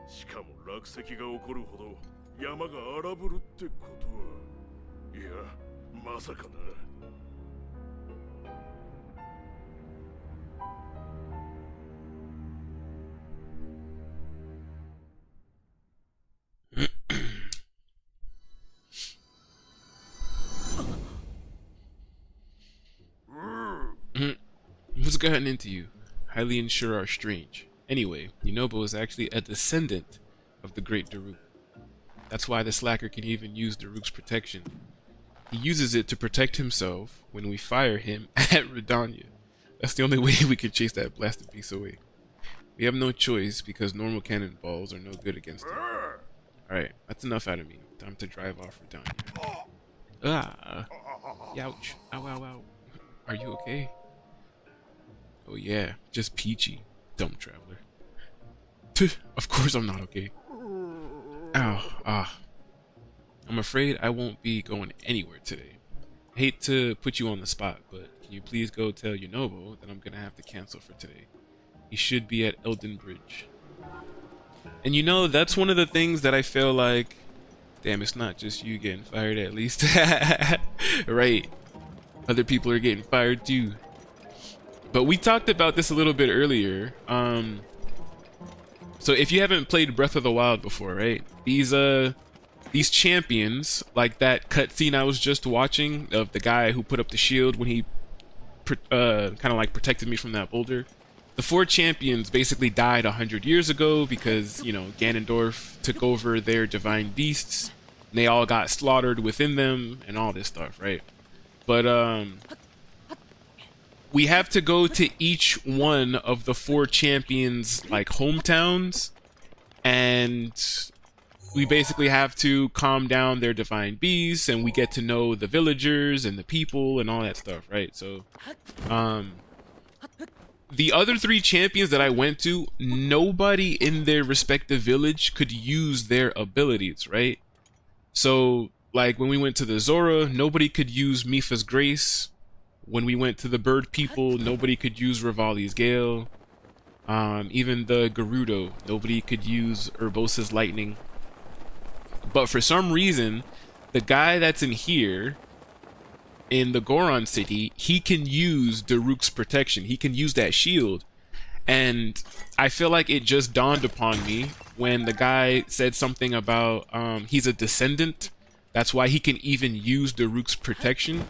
しかも落石が起こるほど山が荒ぶるってことは、いや、まさかな。What's gotten into you? Highly unsure are strange. Anyway, Yunobo is actually a descendant of the great Daruk. That's why the slacker can even use Daruk's protection. He uses it to protect himself when we fire him at Redanya. That's the only way we can chase that blasted beast away. We have no choice because normal cannonballs are no good against him. Alright, that's enough out of me. Time to drive off Redanya. Ah! Ouch. Ow, ow, ow. Are you okay? Oh yeah, just peachy, dumb traveler. Of course I'm not okay. Ow, I'm afraid I won't be going anywhere today. I hate to put you on the spot, but can you please go tell Yunobo that I'm gonna have to cancel for today? He should be at Elden Bridge. And you know, that's one of the things that I feel like Damn, it's not just you getting fired at least. Right. Other people are getting fired too. But we talked about this a little bit earlier. So if you haven't played Breath of the Wild before, right? These champions, like that cutscene I was just watching of the guy who put up the shield when he kind of like protected me from that boulder. The 4 champions basically died 100 years ago because, you know, Ganondorf took over their divine beasts. And they all got slaughtered within them and all this stuff, right? But we have to go to each one of the 4 champions like hometowns, and we basically have to calm down their divine beasts, and we get to know the villagers and the people and all that stuff, right? So the other 3 champions that I went to, nobody in their respective village could use their abilities, right? So like when we went to the Zora, nobody could use Mipha's Grace. When we went to the bird people, nobody could use Rivali's Gale. Even the Gerudo, nobody could use Urbosa's Lightning. But for some reason, the guy that's in here, in the Goron city, he can use Daruk's protection. He can use that shield. And I feel like it just dawned upon me when the guy said something about he's a descendant. That's why he can even use Daruk's protection.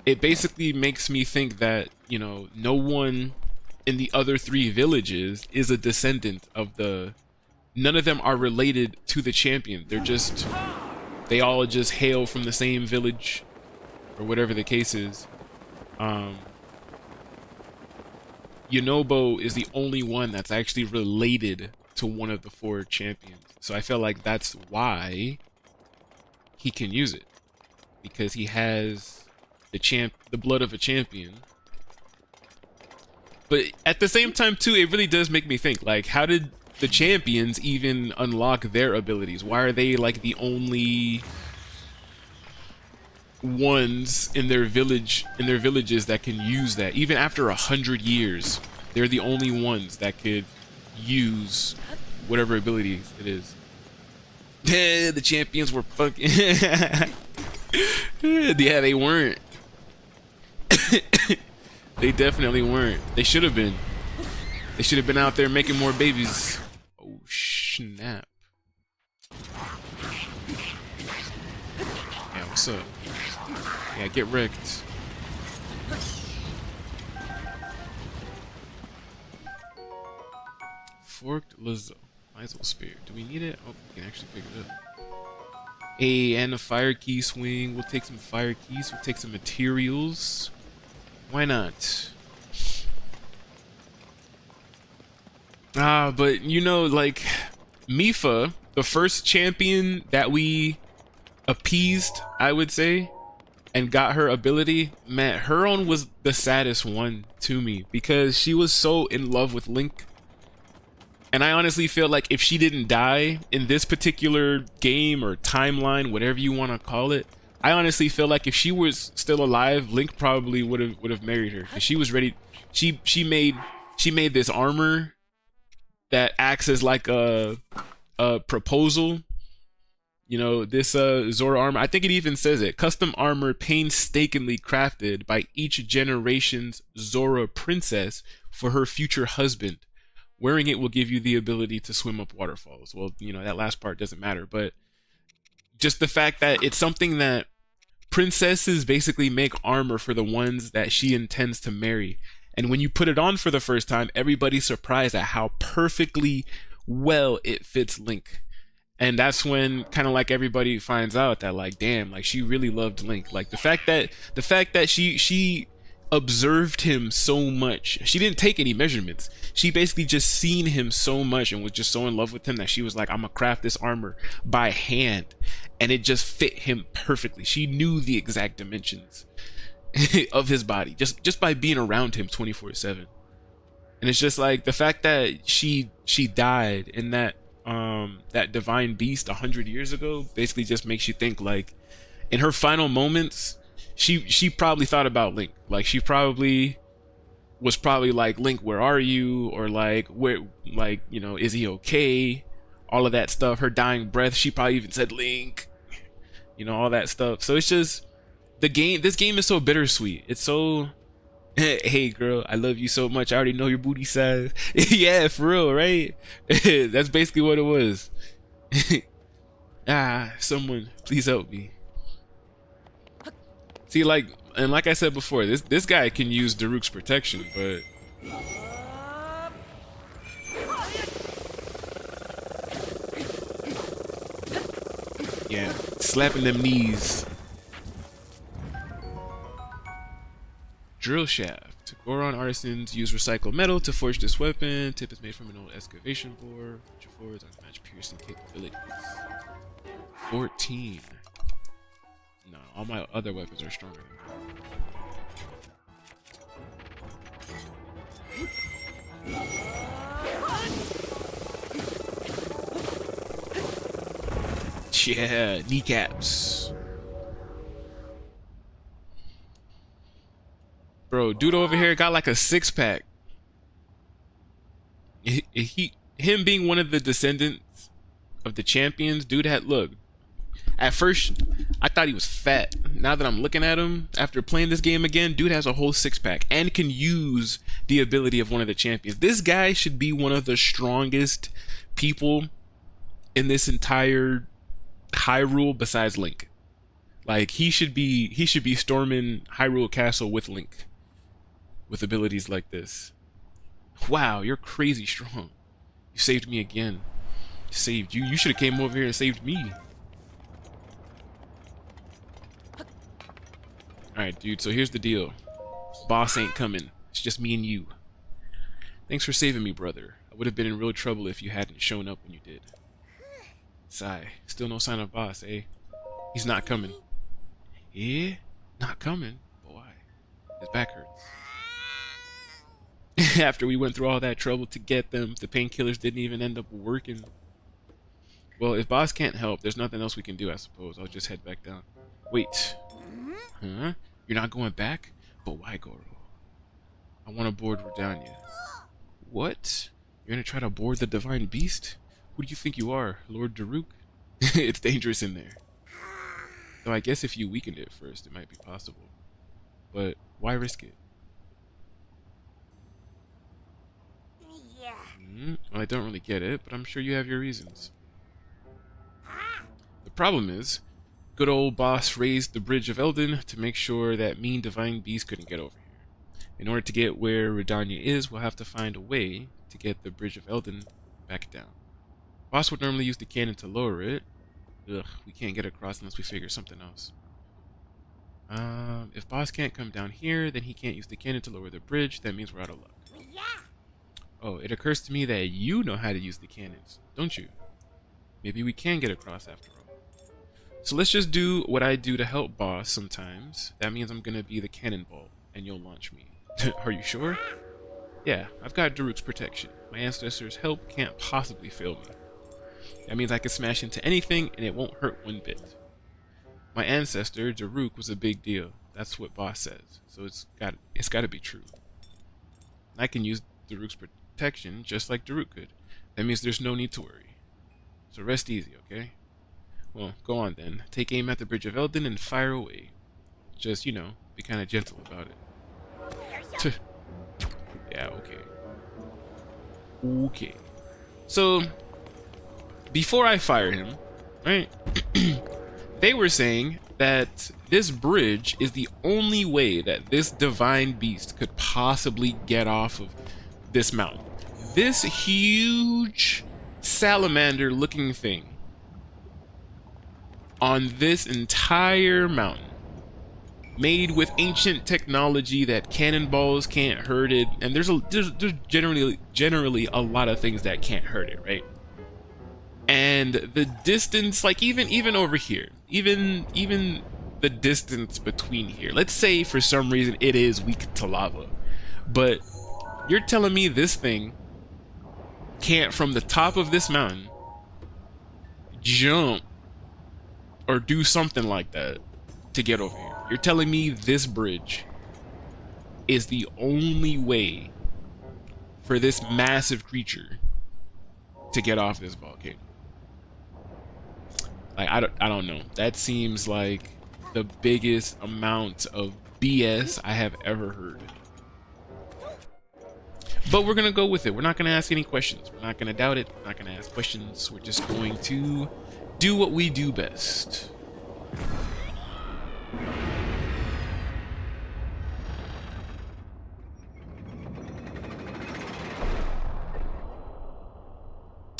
It basically makes me think that, you know, no one in the other 3 villages is a descendant of the... None of them are related to the champion. They're just... They all just hail from the same village, or whatever the case is. Yunobo is the only one that's actually related to one of the 4 champions. So I feel like that's why he can use it. Because he has... the blood of a champion. But at the same time too, it really does make me think, like, how did the champions even unlock their abilities? Why are they like the only ones in their villages that can use that? Even after 100 years, they're the only ones that could use whatever ability it is. The champions were fucking yeah, they weren't. They definitely weren't. They should have been. They should have been out there making more babies. Oh snap. Yeah, what's up? Yeah, get wrecked. Forked Lizzo. Lizel Spear. Do we need it? Oh, we can actually pick it up. Hey, and a fire key swing. We'll take some fire keys. We'll take some materials. Why not? But you know, like, Mipha, the first champion that we appeased, I would say, and got her ability, man, her own was the saddest one to me because she was so in love with Link. And I honestly feel like if she didn't die in this particular game or timeline, whatever you want to call it, I honestly feel like if she was still alive, Link probably would have married her. Cause she was ready. She made this armor that acts as like a proposal. You know, this Zora armor. I think it even says it. Custom armor painstakingly crafted by each generation's Zora princess for her future husband. Wearing it will give you the ability to swim up waterfalls. Well, you know, that last part doesn't matter, but just the fact that it's something that princesses basically make armor for the ones that she intends to marry. And when you put it on for the first time, everybody's surprised at how perfectly well it fits Link. And that's when kind of like everybody finds out that, like, damn, like she really loved Link. Like the fact that she observed him so much. She didn't take any measurements. She basically just seen him so much and was just so in love with him that she was like, I'm gonna craft this armor by hand, and it just fit him perfectly. She knew the exact dimensions of his body just by being around him 24/7. And it's just like the fact that she died in that divine beast 100 years ago basically just makes you think, like, in her final moments, she probably thought about Link. Like she was probably like, Link, where are you? Or like, where, like, you know, is he okay? All of that stuff. Her dying breath, she probably even said, Link. you know, all that stuff. So it's just the game. This game is so bittersweet. It's so, hey girl, I love you so much. I already know your booty size. Yeah, for real, right? That's basically what it was. Someone, please help me. See, like, and like I said before, this guy can use Daruk's protection, but yeah, slapping them knees. Drill shaft. Goron artisans use recycled metal to forge this weapon. Tip is made from an old excavation bore, which affords unmatched piercing capabilities. 14. No, all my other weapons are stronger than that. Yeah, kneecaps. Bro, dude over here got like a 6-pack. Him being one of the descendants of the champions, dude had, look. At first, I thought he was fat. Now that I'm looking at him, after playing this game again, dude has a whole 6-pack and can use the ability of one of the champions. This guy should be one of the strongest people in this entire Hyrule besides Link. Like, he should be storming Hyrule Castle with Link. With abilities like this. Wow, you're crazy strong. You saved me again. Saved you. You should have came over here and saved me. Alright, dude, so here's the deal. Boss ain't coming. It's just me and you. Thanks for saving me, brother. I would have been in real trouble if you hadn't shown up when you did. Sigh. Still no sign of boss, eh? He's not coming. Yeah? Not coming? But why? His back hurts. After we went through all that trouble to get them, the painkillers didn't even end up working. Well, if boss can't help, there's nothing else we can do, I suppose. I'll just head back down. Wait. Huh? You're not going back? But why, Goro? I want to board Redania. What? You're gonna try to board the Divine Beast? Who do you think you are, Lord Daruk? It's dangerous in there. Though I guess if you weakened it first, it might be possible. But why risk it? Well, I don't really get it, but I'm sure you have your reasons. The problem is, good old boss raised the Bridge of Elden to make sure that mean Divine Beast couldn't get over here. In order to get where Redania is, we'll have to find a way to get the Bridge of Elden back down. Boss would normally use the cannon to lower it. Ugh, we can't get across unless we figure something else. If boss can't come down here, then he can't use the cannon to lower the bridge. That means we're out of luck. Oh, it occurs to me that you know how to use the cannons, don't you? Maybe we can get across after all. So let's just do what I do to help boss sometimes. That means I'm gonna be the cannonball, and you'll launch me. Are you sure? Yeah, I've got Daruk's protection. My ancestors' help can't possibly fail me. That means I can smash into anything, and it won't hurt one bit. My ancestor, Daruk, was a big deal. That's what boss says. So it's got to be true. I can use Daruk's protection just like Daruk could. That means there's no need to worry. So rest easy, okay? Well, go on then. Take aim at the Bridge of Elden and fire away. Just, you know, be kind of gentle about it. Yeah, okay. Okay. So, before I fire him, right? They were saying that this bridge is the only way that this divine beast could possibly get off of this mountain. This huge salamander looking thing on this entire mountain, made with ancient technology that cannonballs can't hurt it, and there's generally a lot of things that can't hurt it, right? And the distance, like even over here, even the distance between here, let's say for some reason it is weak to lava, but you're telling me this thing can't, from the top of this mountain, jump or do something like that to get over here? You're telling me this bridge is the only way for this massive creature to get off this volcano? Like, I don't know. That seems like the biggest amount of BS I have ever heard. But we're gonna go with it. We're not gonna ask any questions. We're not gonna doubt it. We're not gonna ask questions. We're just going to do what we do best.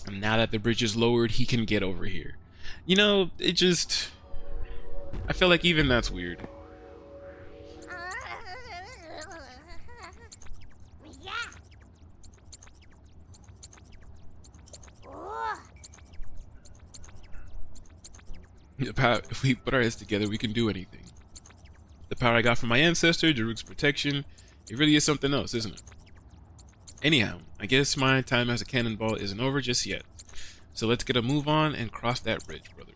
And now that the bridge is lowered, he can get over here. You know, it just... I feel like even that's weird. If we put our heads together, we can do anything. The power I got from my ancestor, Daruk's protection, it really is something else, isn't it? Anyhow, I guess my time as a cannonball isn't over just yet. So let's get a move on and cross that bridge, brother.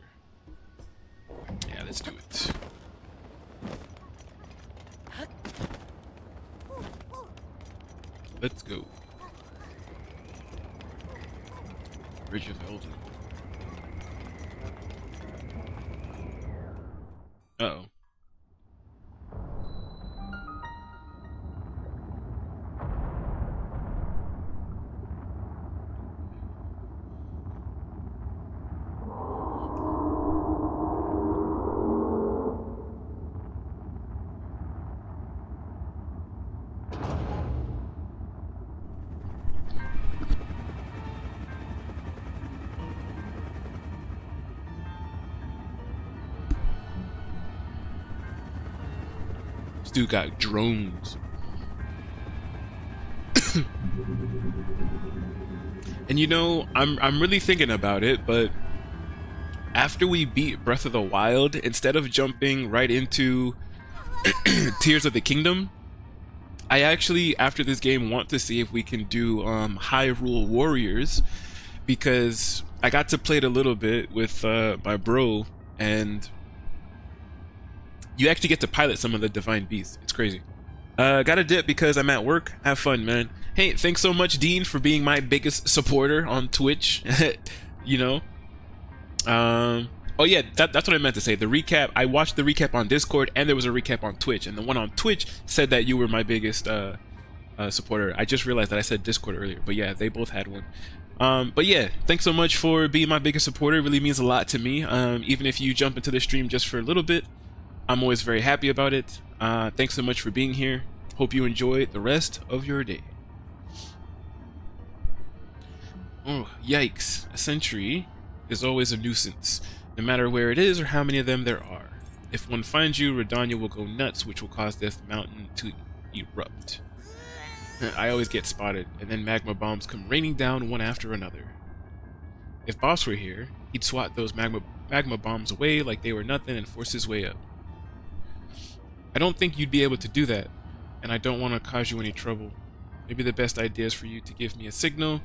Yeah, let's do it. Let's go. Bridge of Elden. Uh-oh. This dude got drones. And you know, I'm really thinking about it, but after we beat Breath of the Wild, instead of jumping right into Tears of the Kingdom, I actually, after this game, want to see if we can do Hyrule Warriors, because I got to play it a little bit with my bro, and you actually get to pilot some of the divine beasts. It's crazy. Gotta dip because I'm at work. Have fun, man. Hey, thanks so much, Dean, for being my biggest supporter on Twitch. You know. Oh yeah, that's what I meant to say. The recap. I watched the recap on Discord, and there was a recap on Twitch, and the one on Twitch said that you were my biggest supporter. I just realized that I said Discord earlier, but yeah, they both had one. But yeah, thanks so much for being my biggest supporter. It really means a lot to me. Even if you jump into the stream just for a little bit, I'm always very happy about it. Thanks so much for being here. Hope you enjoy the rest of your day. Oh, yikes. A sentry is always a nuisance, no matter where it is or how many of them there are. If one finds you, Radanya will go nuts, which will cause Death Mountain to erupt. I always get spotted, and then magma bombs come raining down one after another. If Boss were here, he'd swat those magma bombs away like they were nothing and force his way up. I don't think you'd be able to do that, and I don't want to cause you any trouble. Maybe the best idea is for you to give me a signal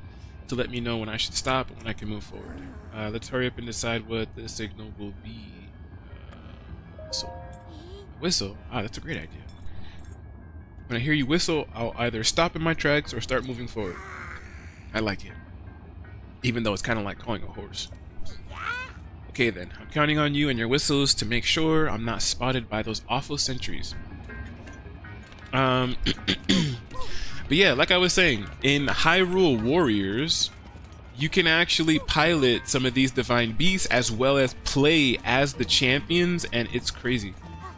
to let me know when I should stop and when I can move forward. Let's hurry up and decide what the signal will be. Whistle. Whistle? Ah, that's a great idea. When I hear you whistle, I'll either stop in my tracks or start moving forward. I like it. Even though it's kind of like calling a horse. Okay then, I'm counting on you and your whistles to make sure I'm not spotted by those awful sentries. But yeah, like I was saying, in Hyrule Warriors, you can actually pilot some of these divine beasts as well as play as the champions, and it's crazy.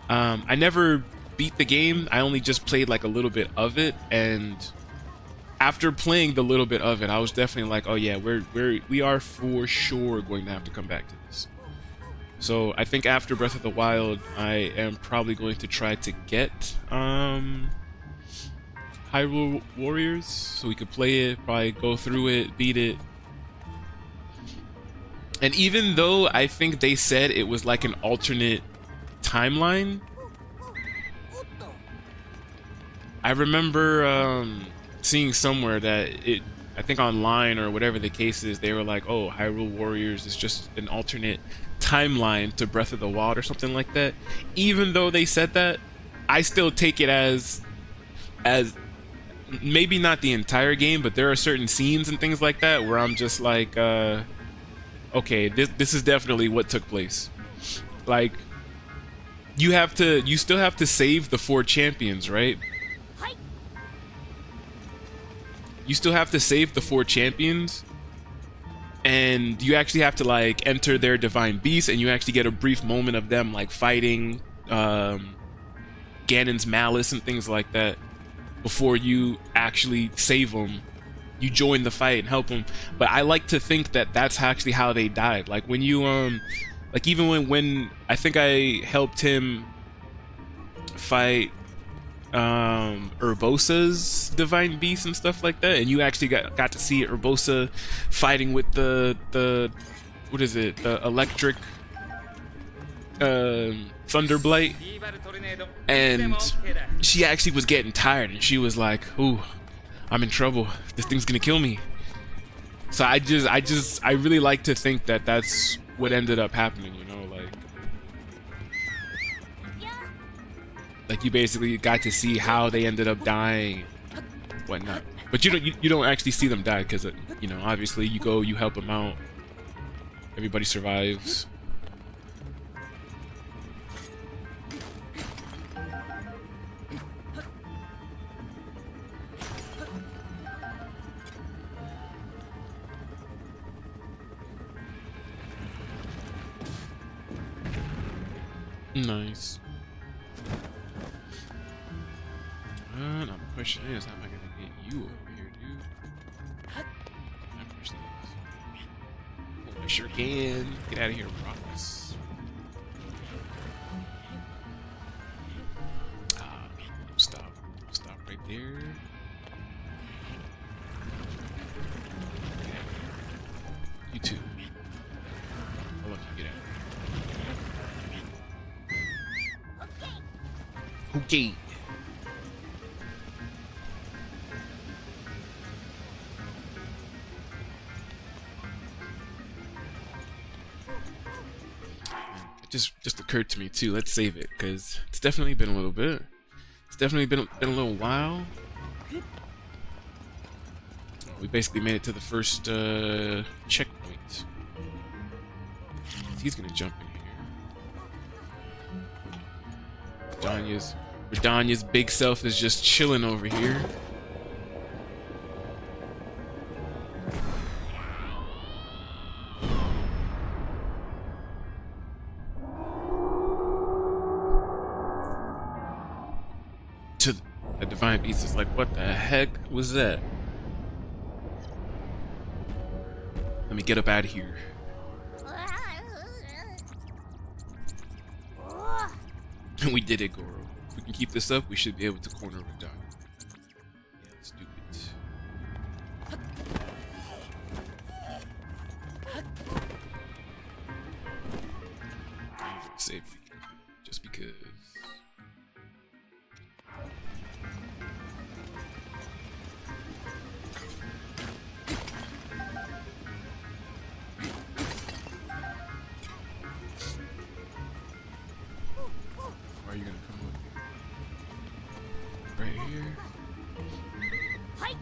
I never beat the game. I only just played like a little bit of it, and after playing the little bit of it, I was definitely like, oh yeah, we are for sure going to have to come back to this. So I think after Breath of the Wild, I am probably going to try to get Hyrule Warriors so we could play it, probably go through it, beat it. And even though I think they said it was like an alternate timeline, I remember seeing somewhere that I think online or whatever the case is, they were like, oh, Hyrule Warriors is just an alternate timeline to Breath of the Wild or something like that. Even though they said that, I still take it as maybe not the entire game, but there are certain scenes and things like that where I'm just like, okay, this is definitely what took place. Like, you still have to save the 4 champions, right? You still have to save the 4 champions, and you actually have to like enter their divine beast, and you actually get a brief moment of them like fighting Ganon's malice and things like that before you actually save them. You join the fight and help them, but I like to think that that's actually how they died. Like when you like even when I think I helped him fight Urbosa's divine beast and stuff like that, and you actually got to see Urbosa fighting with the what is it, the electric Thunderblight, and she actually was getting tired and she was like, ooh, I'm in trouble, this thing's gonna kill me. So I really like to think that that's what ended up happening, you know, like you basically got to see how they ended up dying, whatnot. But you don't actually see them die because, you know, obviously you go, you help them out, everybody survives. Nice. Now the question is, how am I gonna get you over here, dude? Can I push this? Oh, I sure can. Get out of here, Ross. Stop. Stop right there. You too. I'll let you get out. Okay. Just occurred to me too. Let's save it because it's definitely been a little bit. It's definitely been a little while. We basically made it to the first checkpoint. He's gonna jump in here. Redania's big self is just chilling over here. The divine beast is like, what the heck was that? Let me get up out of here. And we did it, Goro. If we can keep this up, we should be able to corner Radon. Yeah, let's do it. I'm gonna save you, just because. Why are you gonna come up here? Right here. Hi.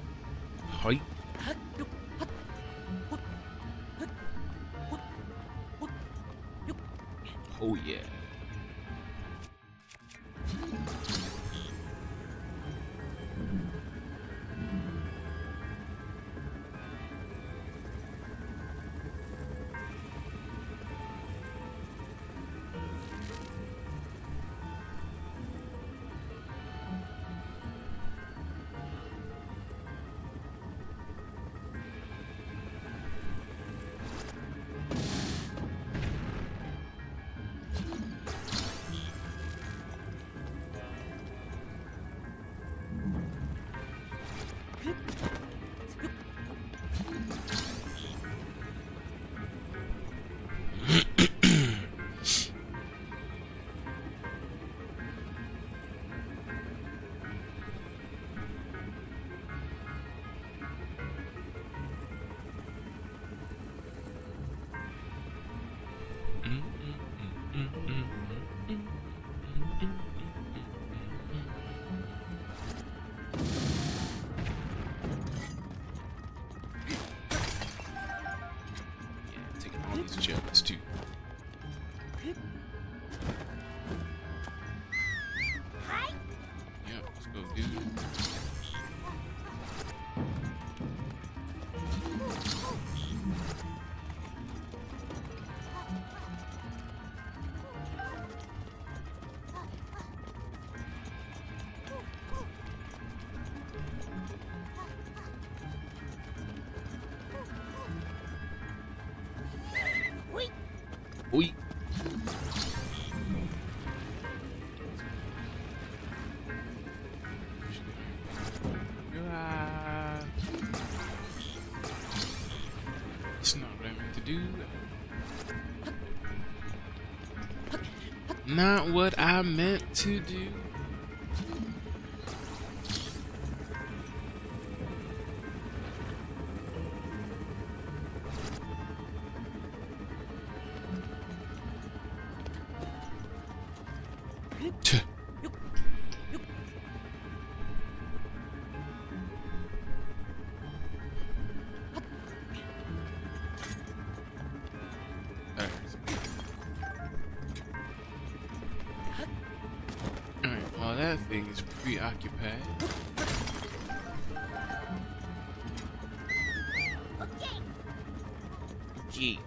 Oh yeah. Yeah, let's go, dude. Oi. It's not what I meant to do. Not what I meant to do. Tuh. Alright, while that thing is preoccupied. Okay.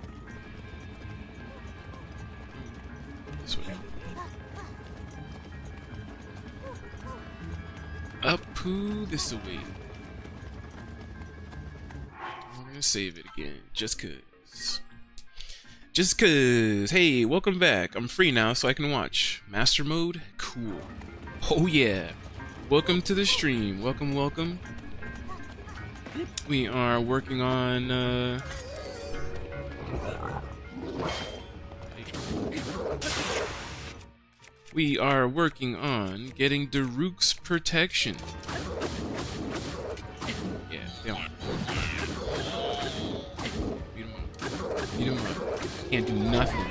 This way. Up poo this away. We're gonna save it again, just cause. Just cause. Hey, welcome back. I'm free now, so I can watch. Master mode? Cool. Oh yeah. Welcome to the stream. Welcome, welcome. We are working on we are working on getting Daruk's protection. Yeah, they don't. Beat him up. Beat him up. Can't do nothing.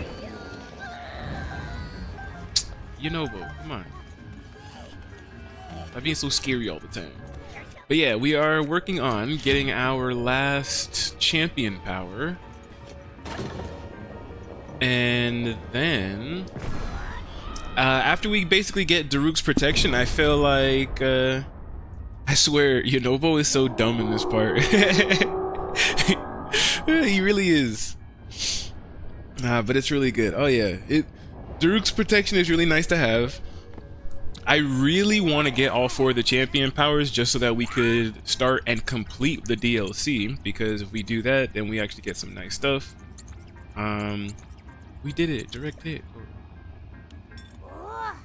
Yonobo, come on. Stop being so scary all the time. But yeah, we are working on getting our last champion power. And then after we basically get Daruk's protection, I feel like I swear Yonobo is so dumb in this part. He really is. But it's really good. Oh yeah, Daruk's protection is really nice to have. I really want to get all 4 of the champion powers just so that we could start and complete the DLC, because if we do that, then we actually get some nice stuff. We did it, direct hit.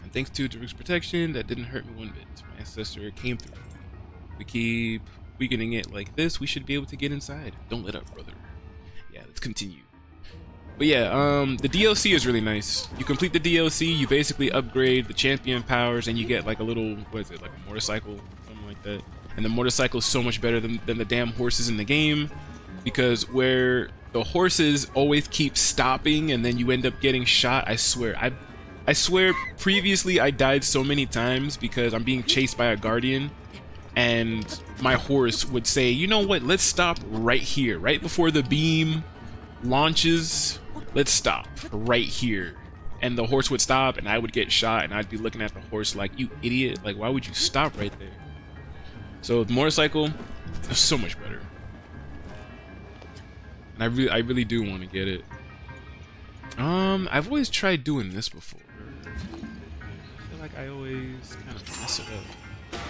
And thanks to Daruk's protection, that didn't hurt me one bit. My ancestor came through. If we keep weakening it like this, we should be able to get inside. Don't let up, brother. Yeah, let's continue. But yeah, the DLC is really nice. You complete the DLC, you basically upgrade the champion powers, and you get like a little, what is it, like a motorcycle, something like that. And the motorcycle is so much better than the damn horses in the game, because where the horses always keep stopping and then you end up getting shot, I swear previously I died so many times because I'm being chased by a guardian, and my horse would say, you know what, let's stop right here, right before the beam launches. Let's stop right here. And the horse would stop and I would get shot, and I'd be looking at the horse like, you idiot, like why would you stop right there? So the motorcycle is so much better. And I really do want to get it. I've always tried doing this before. I feel like I always kind of mess it up.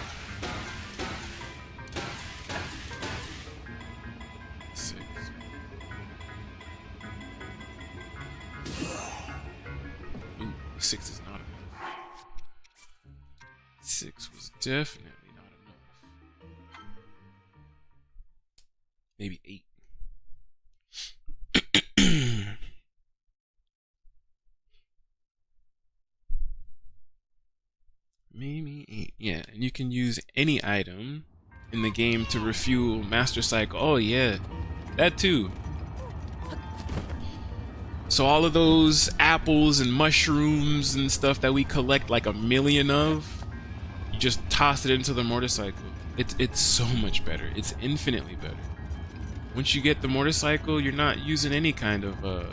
6. Ooh, 6 is not enough. 6 was definitely not enough. Maybe 8. Maybe 8. Yeah, and you can use any item in the game to refuel Master Cycle. Oh yeah, that too. So all of those apples and mushrooms and stuff that we collect like a million of, you just toss it into the motorcycle. It's so much better. It's infinitely better. Once you get the motorcycle, you're not using any kind of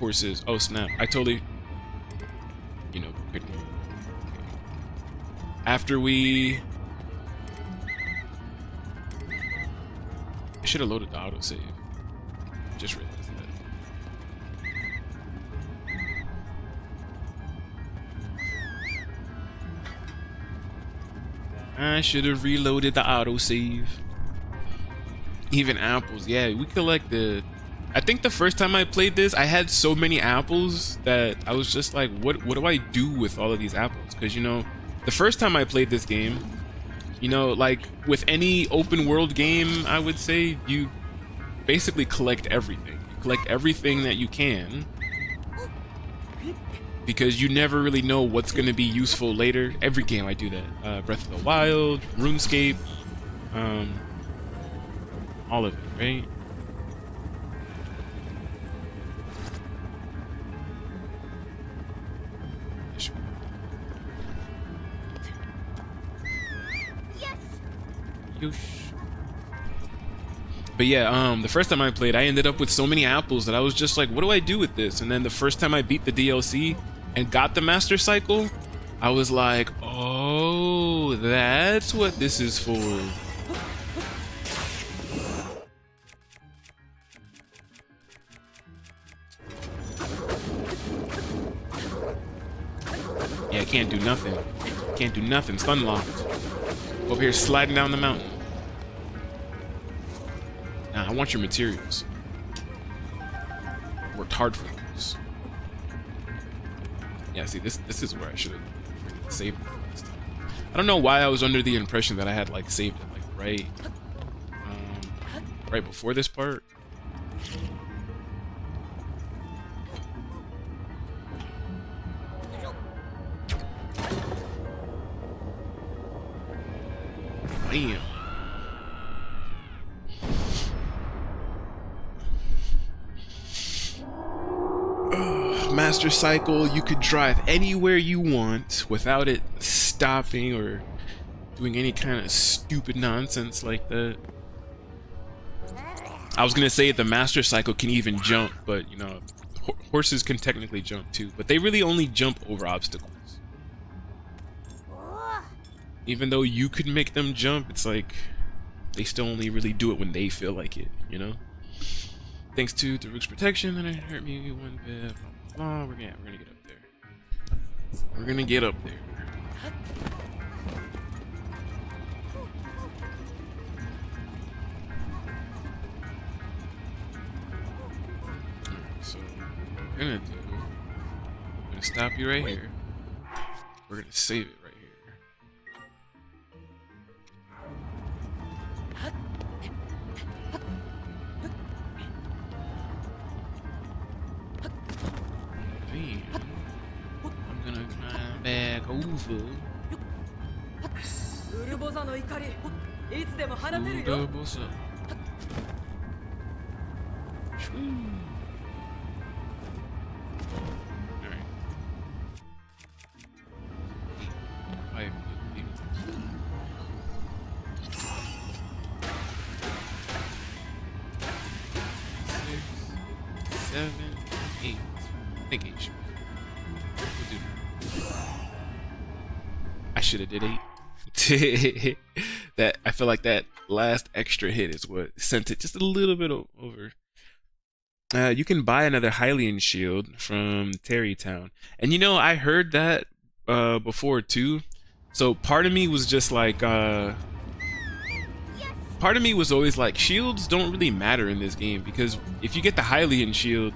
horses. Oh snap! I totally, you know, couldn't. After we, I should have loaded the autosave. Just realized that. I should have reloaded the autosave. Even apples, yeah, we collected. I think the first time I played this, I had so many apples that I was just like, what do I do with all of these apples? Because, you know, the first time I played this game, you know, like with any open world game, I would say you basically collect everything. You collect everything that you can, because you never really know what's going to be useful later. Every game I do that. Breath of the Wild, RuneScape, all of it, right? But yeah, the first time I played, I ended up with so many apples that I was just like, what do I do with this? And then the first time I beat the DLC and got the Master Cycle, I was like, oh, that's what this is for. Yeah, I can't do nothing. Can't do nothing. Stun locked. Over here sliding down the mountain. Nah, I want your materials. Worked hard for this. Yeah, see, this is where I should have saved it last time. I don't know why I was under the impression that I had like saved it like right before this part. Damn. Master Cycle, you could drive anywhere you want without it stopping or doing any kind of stupid nonsense like that. I was gonna say the Master Cycle can even jump, but you know, horses can technically jump too, but they really only jump over obstacles. Even though you could make them jump, it's like they still only really do it when they feel like it, you know? Thanks to Daruk's protection, that it hurt me one bit. Blah, blah, blah. We're gonna get up there. We're gonna get up there. Alright, so what we're gonna do, we're gonna stop you right here. We're gonna save it right here. I'm gonna climb back over. Urbosa. Alright. 5, 6, 7, 8. I think 8 should be. I should have did 8. That I feel like that last extra hit is what sent it just a little bit over. You can buy another Hylian shield from Terrytown, and you know I heard that before too. So part of me was just like, part of me was always like, shields don't really matter in this game, because if you get the Hylian shield,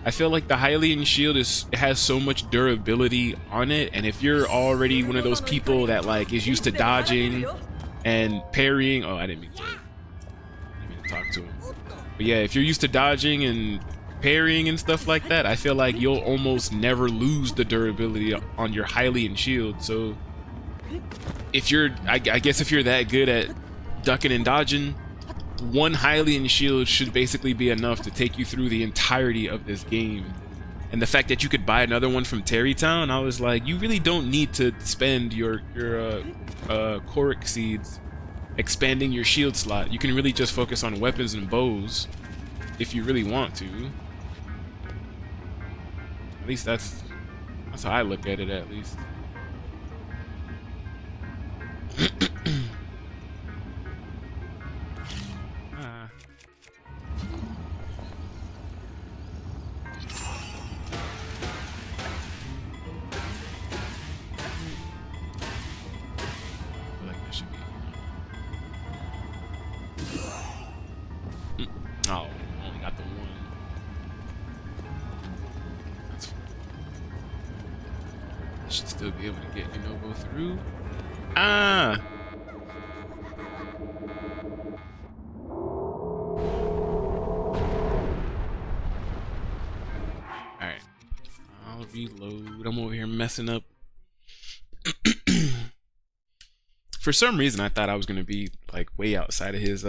I feel like the Hylian shield has so much durability on it, and if you're already one of those people that like is used to dodging and parrying, oh, I didn't mean to talk to him. But yeah, if you're used to dodging and parrying and stuff like that, I feel like you'll almost never lose the durability on your Hylian shield. So if you're, I guess if you're that good at ducking and dodging, one Hylian shield should basically be enough to take you through the entirety of this game. And the fact that you could buy another one from Terrytown, I was like, you really don't need to spend your Korok seeds expanding your shield slot. You can really just focus on weapons and bows if you really want to. least that's how I look at it, at least. Ah. I feel like that should be. Oh, only got the one. That's fine. I should still be able to get Yunobo through. Ah! Alright. I'll reload. I'm over here messing up. For some reason, I thought I was gonna be like way outside of his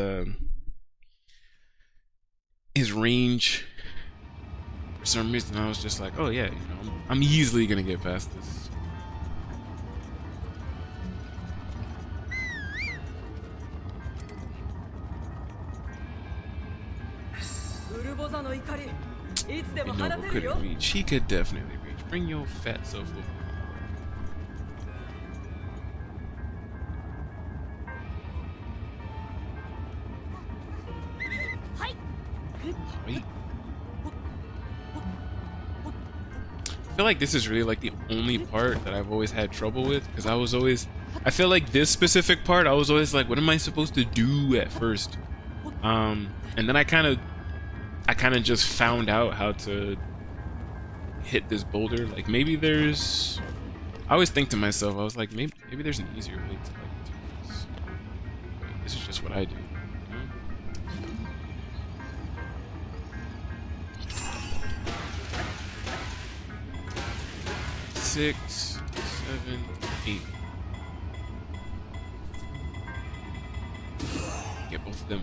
range. For some reason, I was just like, oh yeah, you know, I'm easily gonna get past this. Yunobo couldn't reach. He could definitely reach. Bring your fat self over. Right. I feel like this is really like the only part that I've always had trouble with, because I feel like this specific part I was always like, what am I supposed to do at first? And then I kind of just found out how to hit this boulder. Like maybe there's, I always think to myself, I was like, maybe there's an easier way to like do this. But this is just what I do. Six, 7, 8. Get both of them.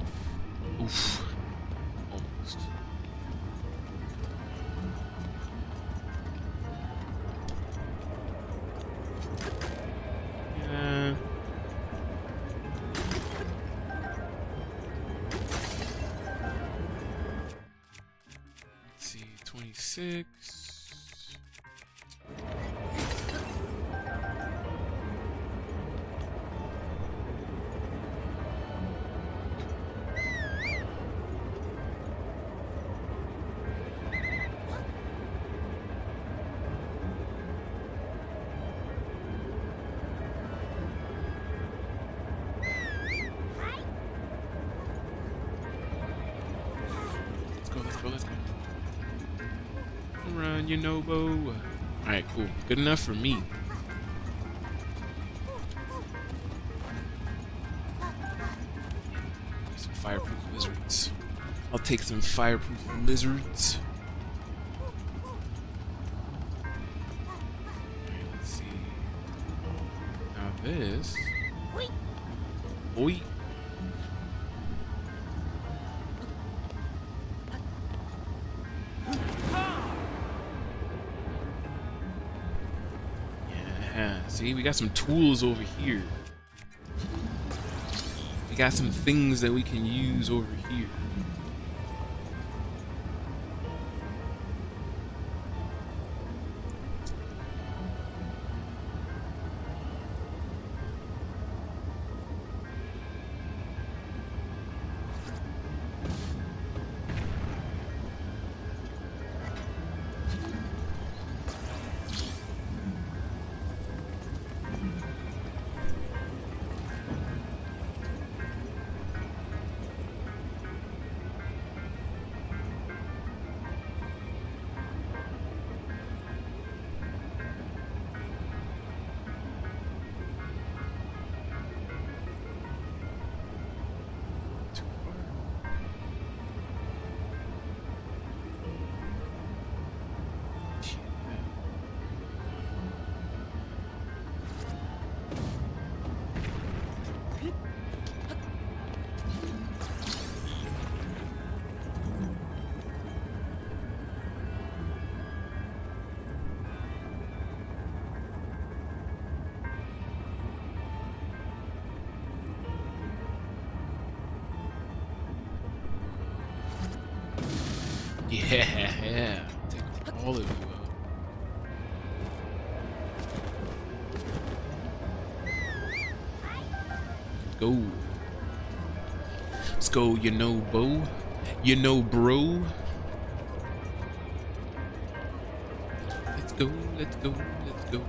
Oof. Almost. Yeah. Let's see, 26. Let's go. Run, Yunobo. Alright, cool. Good enough for me. Some fireproof lizards. I'll take some fireproof lizards. Alright, let's see. Now this. Oi. See, we got some tools over here. We got some things that we can use over here. Yeah, take all of you out. go. Let's go, you know, bo. You know, bro. Let's go, let's go, let's go.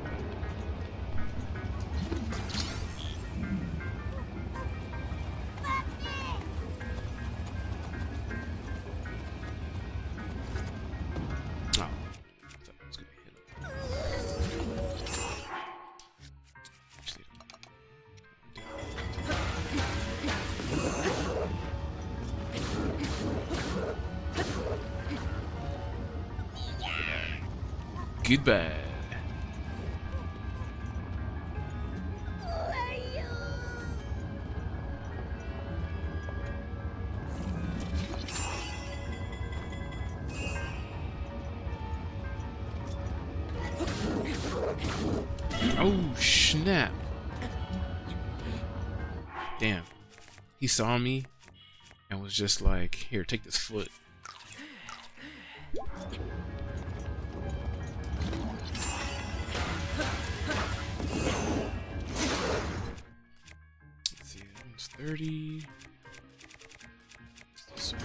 Oh, I was gonna hit him. Goodbye. Oh, snap. Damn. He saw me and was just like, here, take this foot. Let's see, that one's 30. What's this one?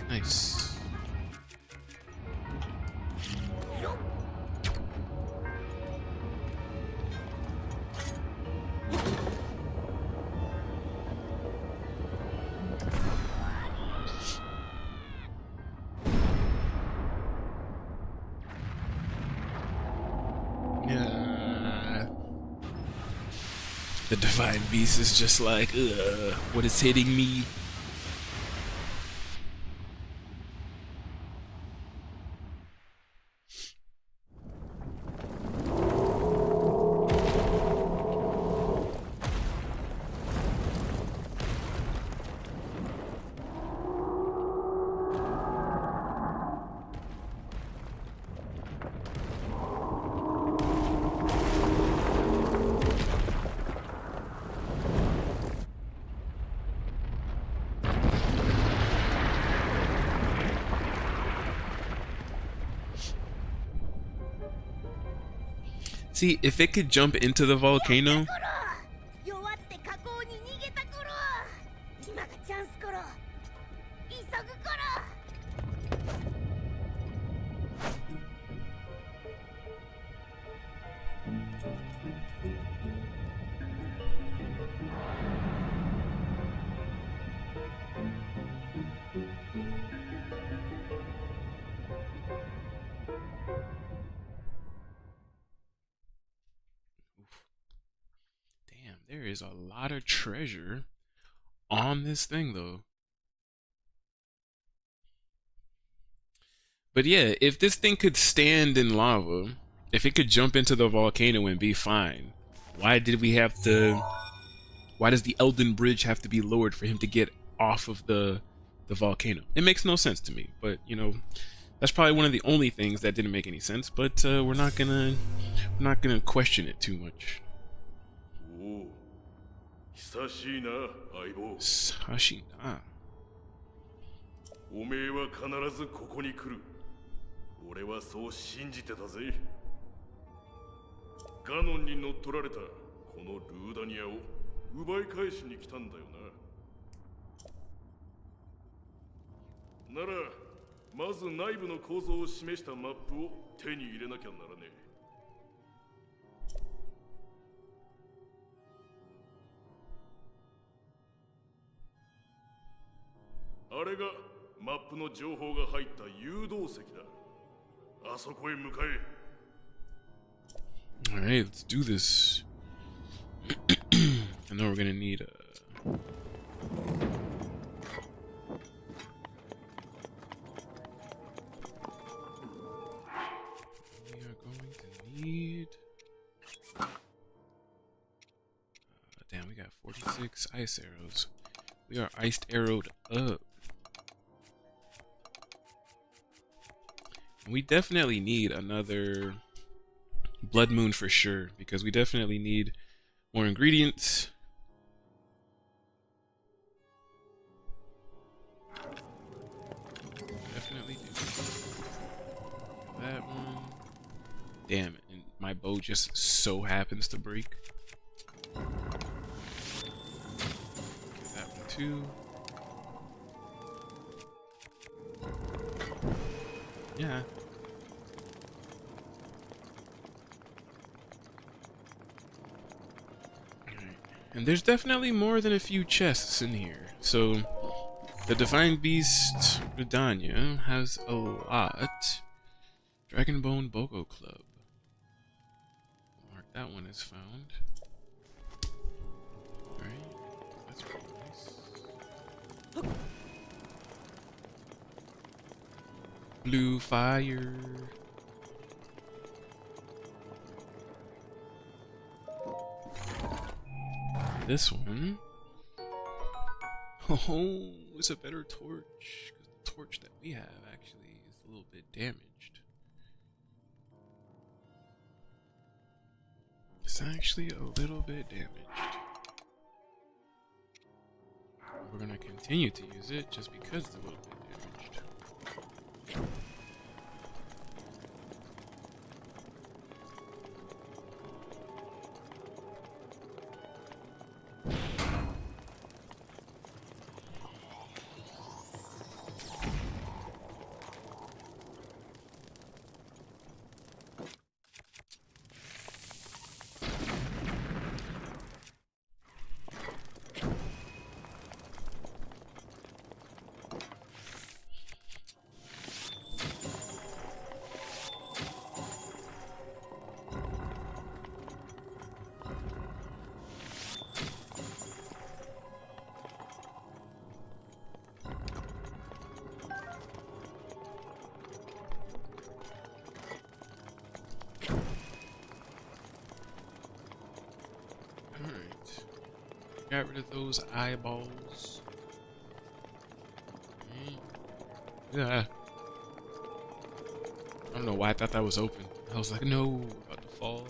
Nice. Yeah. The Divine Beast is just like, what is hitting me? See, if it could jump into the volcano, damn, there is a lot of treasure on this thing though. But yeah, if this thing could stand in lava, if it could jump into the volcano and be fine, why did we have to, why does the Elden Bridge have to be lowered for him to get off of the volcano? It makes no sense to me, but you know, that's probably one of the only things that didn't make any sense, but we're not gonna question it too much. Sashina. おめえは必ずここに来る。俺はそう信じてたぜ。ガノンに乗っ取られたこのルーダニアを奪い返しに来たんだよな。なら、まず内部の構造を示したマップを手に入れなきゃならねえ。あれがマップの情報が入った誘導石だ。あそこへ向かえ。Alright, let's do this. I know we're gonna need a... We are going to need... damn, we got 46 ice arrows. We are iced arrowed up. We definitely need another blood moon for sure, because we definitely need more ingredients. Damn it. And my bow just so happens to break. Okay, that one too. Yeah. And there's definitely more than a few chests in here. So, the Divine Beast Redania has a lot. Dragonbone Bogo Club. Mark that one as found. Alright, that's pretty nice. Blue fire. This one. Oh, it's a better torch. Because the torch that we have actually is a little bit damaged. It's actually a little bit damaged. We're gonna continue to use it just because it's a little bit damaged. Got rid of those eyeballs. Yeah. I don't know why I thought that was open. I was like, no, about to fall.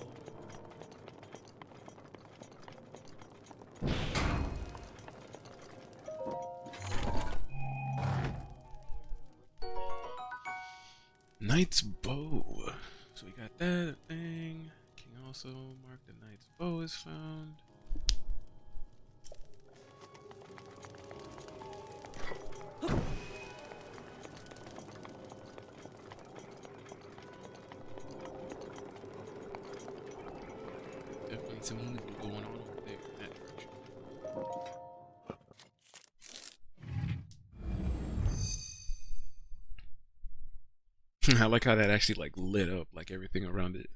Knight's bow. So we got that thing. Can also mark the knight's bow is found. Definitely some movement going on over there in that direction. I like how that actually like lit up like everything around it.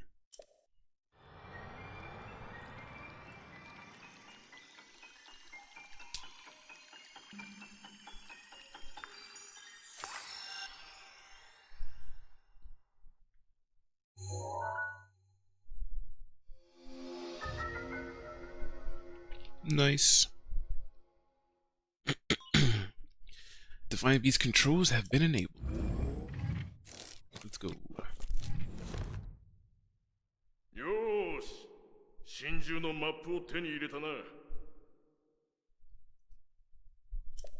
Nice. Defiant Beast controls have been enabled. Let's go. よーし、真珠のマップを手に入れたな。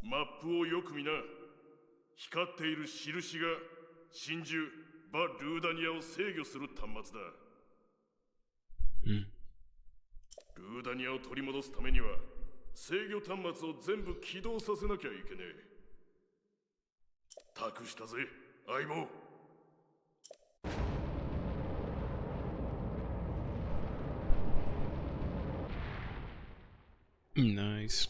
マップをよく見な。光っている印が真珠バ・ルーダニアを制御する端末だ。ルーダニアを取り戻すためには制御端末を全部起動させなきゃいけねえ。託したぜ、相棒。Nice.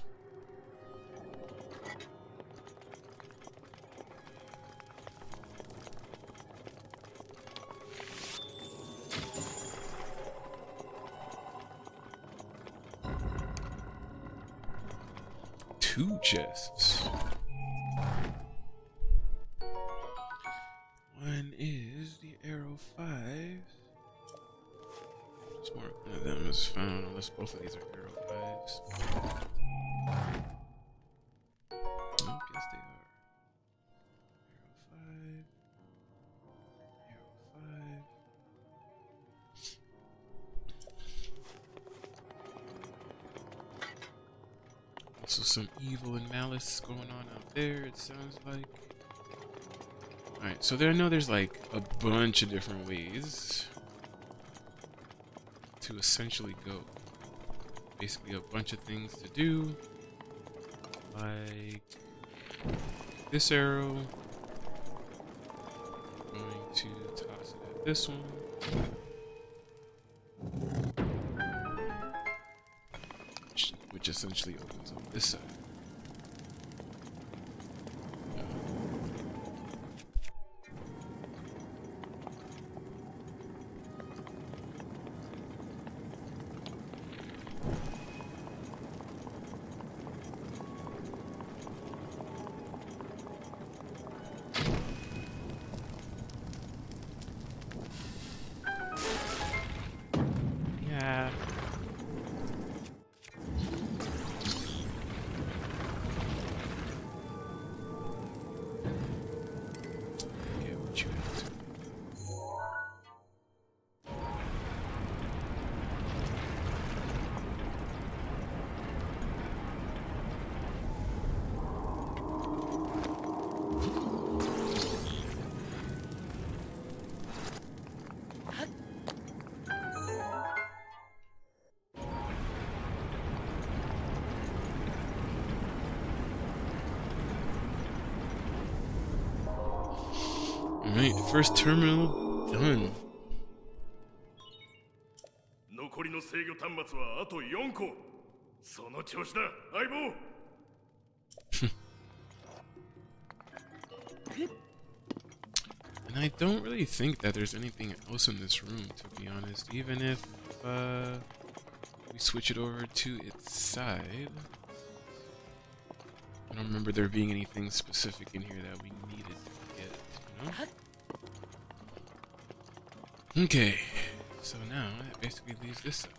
Two chests. One is the arrow 5. Just mark one of them is found, unless both of these are arrow 5s. Nope, yes they are. Arrow 5. Arrow 5. Also some evil and malice going on out there, it sounds like. Alright, so there I know there's like a bunch of different ways to essentially go. Basically, a bunch of things to do, like this arrow. I'm going to toss it at this one. Which essentially opens up this side. Yeah. Okay, what you have to. Alright, first terminal done. 残りの制御端末はあと4個。その調子だ、相棒。And I don't really think that there's anything else in this room, to be honest. Even if we switch it over to its side. I don't remember there being anything specific in here that we needed to get, you know? Okay, so now that basically leaves this side.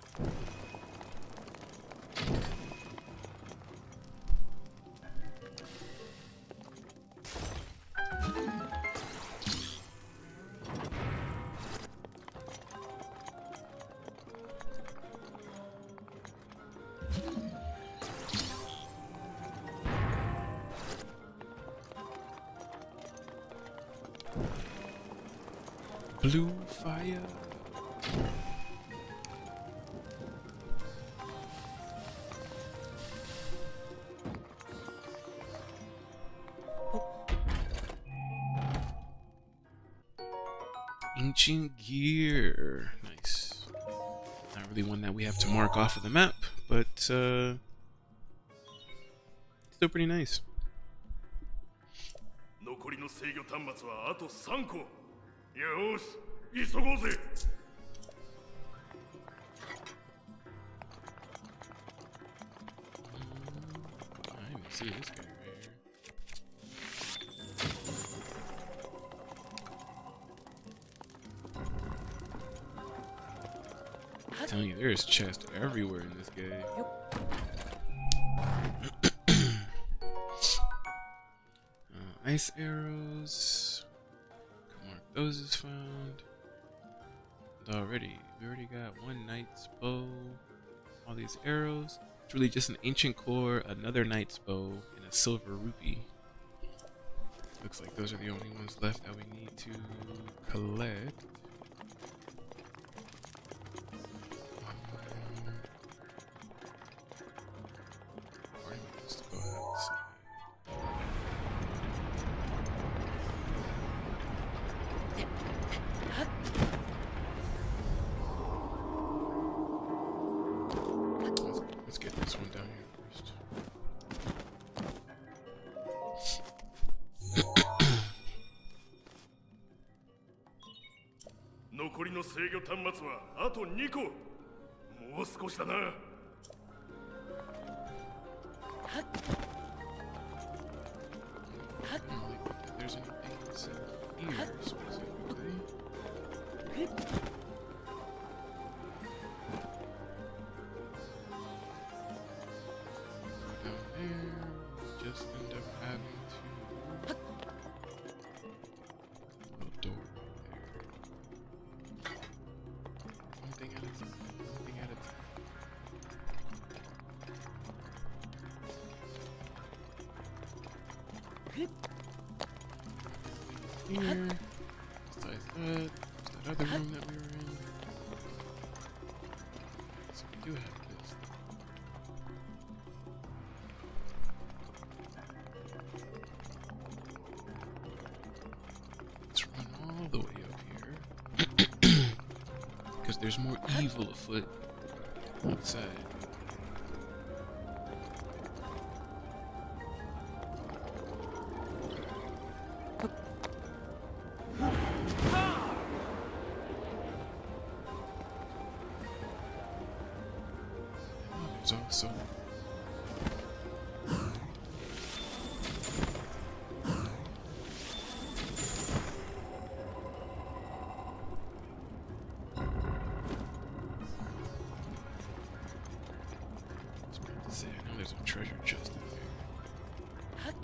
Blue fire. Ancient gear. Nice. Not really one that we have to mark off of the map, but still pretty nice. 残りの制御端末はあと3個。よし、急ごうぜ。I didn't even see this guy right here. I'm telling you, there's chests everywhere in this game. Ice arrows. Come mark those as found. And we already got one knight's bow. All these arrows. It's really just an ancient core, another knight's bow, and a silver rupee. Looks like those are the only ones left that we need to collect. Or let's go outside. Let's get this one down here first. 残りの制御端末はあと2個。もう少しだな。I don't really think that there's anything else in here specifically. Down there, we just end up having to. Little door right there. One thing at a time. One thing at a time. Here. Besides that, there's that other room that we were in. do have this. Let's run all the way up here. Because there's more evil afoot outside. There's also I know there's a treasure chest in here.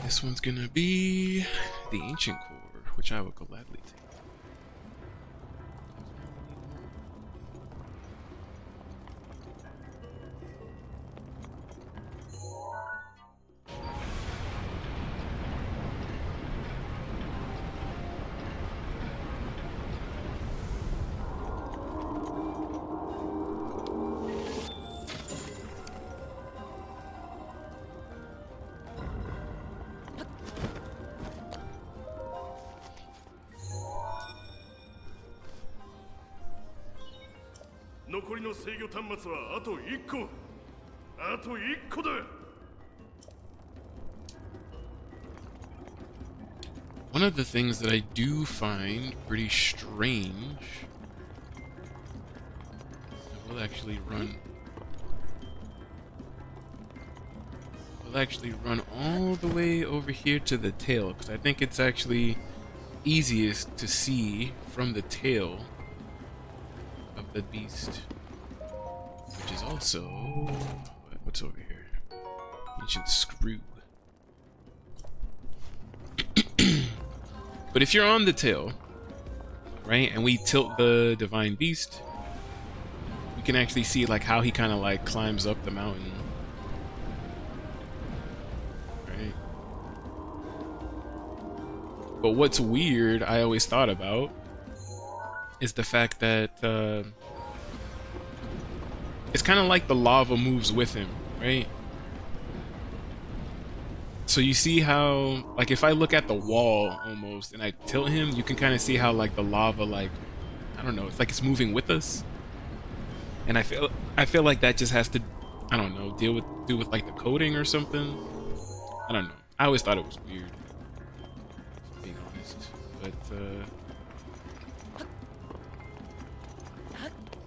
This one's gonna be the ancient core, which I will gladly take. One of the things that I do find pretty strange, I will actually run all the way over here to the tail, because I think it's actually easiest to see from the tail of the beast, which is also what's over here? Ancient screw. But if you're on the tail, right, and we tilt the divine beast, we can actually see like how he kind of like climbs up the mountain, right? But what's weird, I always thought about, is the fact that it's kind of like the lava moves with him, right? So you see how, like, if I look at the wall almost and I tilt him, you can kind of see how like the lava, like, I don't know, it's like it's moving with us. And I feel like that just has to, I don't know, do with like the coding or something. I don't know. I always thought it was weird, being honest. But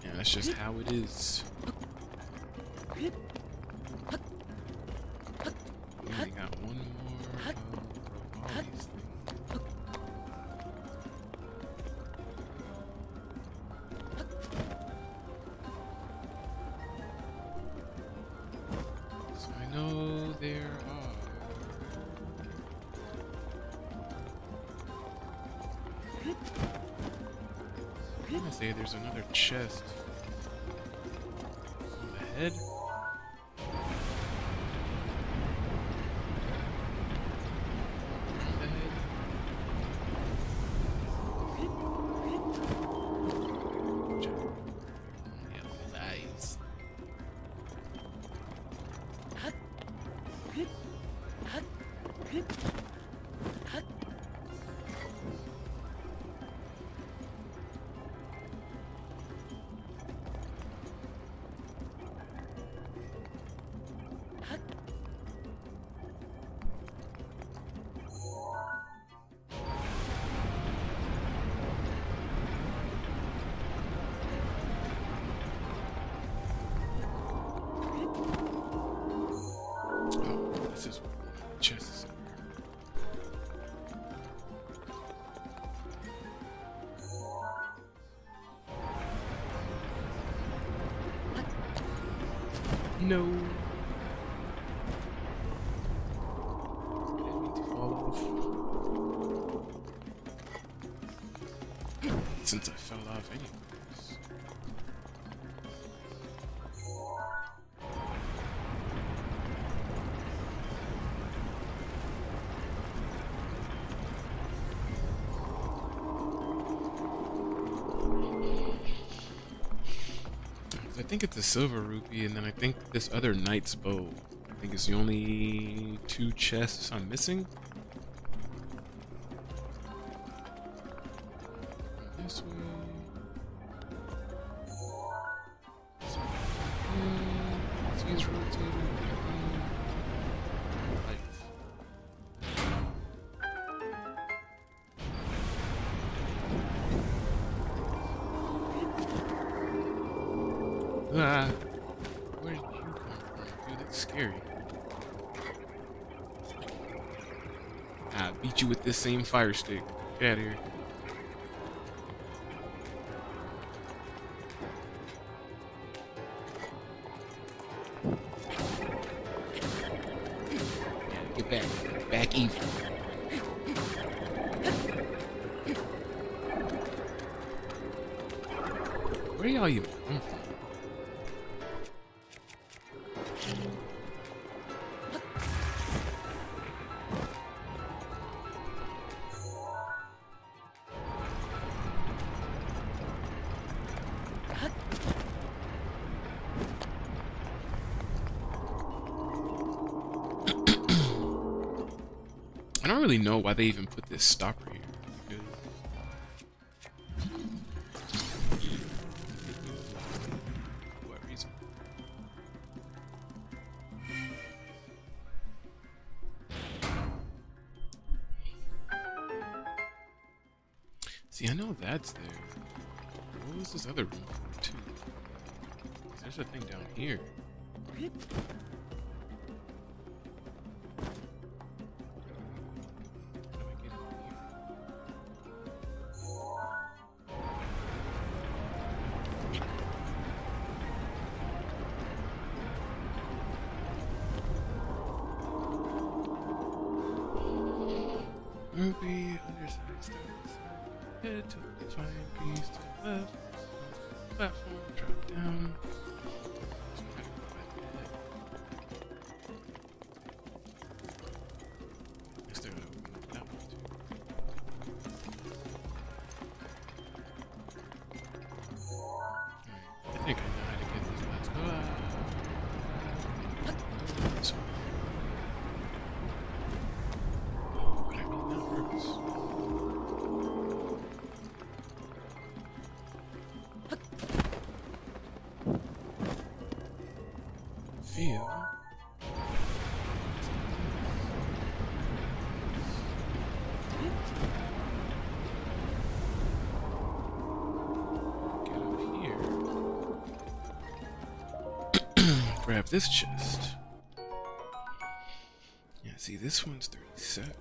yeah, that's just how it is. We only got one more of all these things. So I know there are. I'm gonna say there's another chest on the head. No. Didn't mean to fall off. Since I fell off anyways. I think it's a silver rupee, and then I think this other knight's bow. I think it's the only 2 chests I'm missing. This way. He's rotating. Ah, where did you come from? Dude, that's scary. I beat you with this same fire stick. Get out of here. Get back. Back even. Where y'all even come from? I don't really know why they even put this stopper here. What reason? See, I know that's there. What was this other room for, too? There's a thing down here. Ruby, underside, stairs, head to the flying piece to the left, platform, drop down. Guess they're gonna open up that one too. Alright, I think I know how to get these last. This one. Feel. Get up here. Grab this chest. Yeah, see, this one's 37.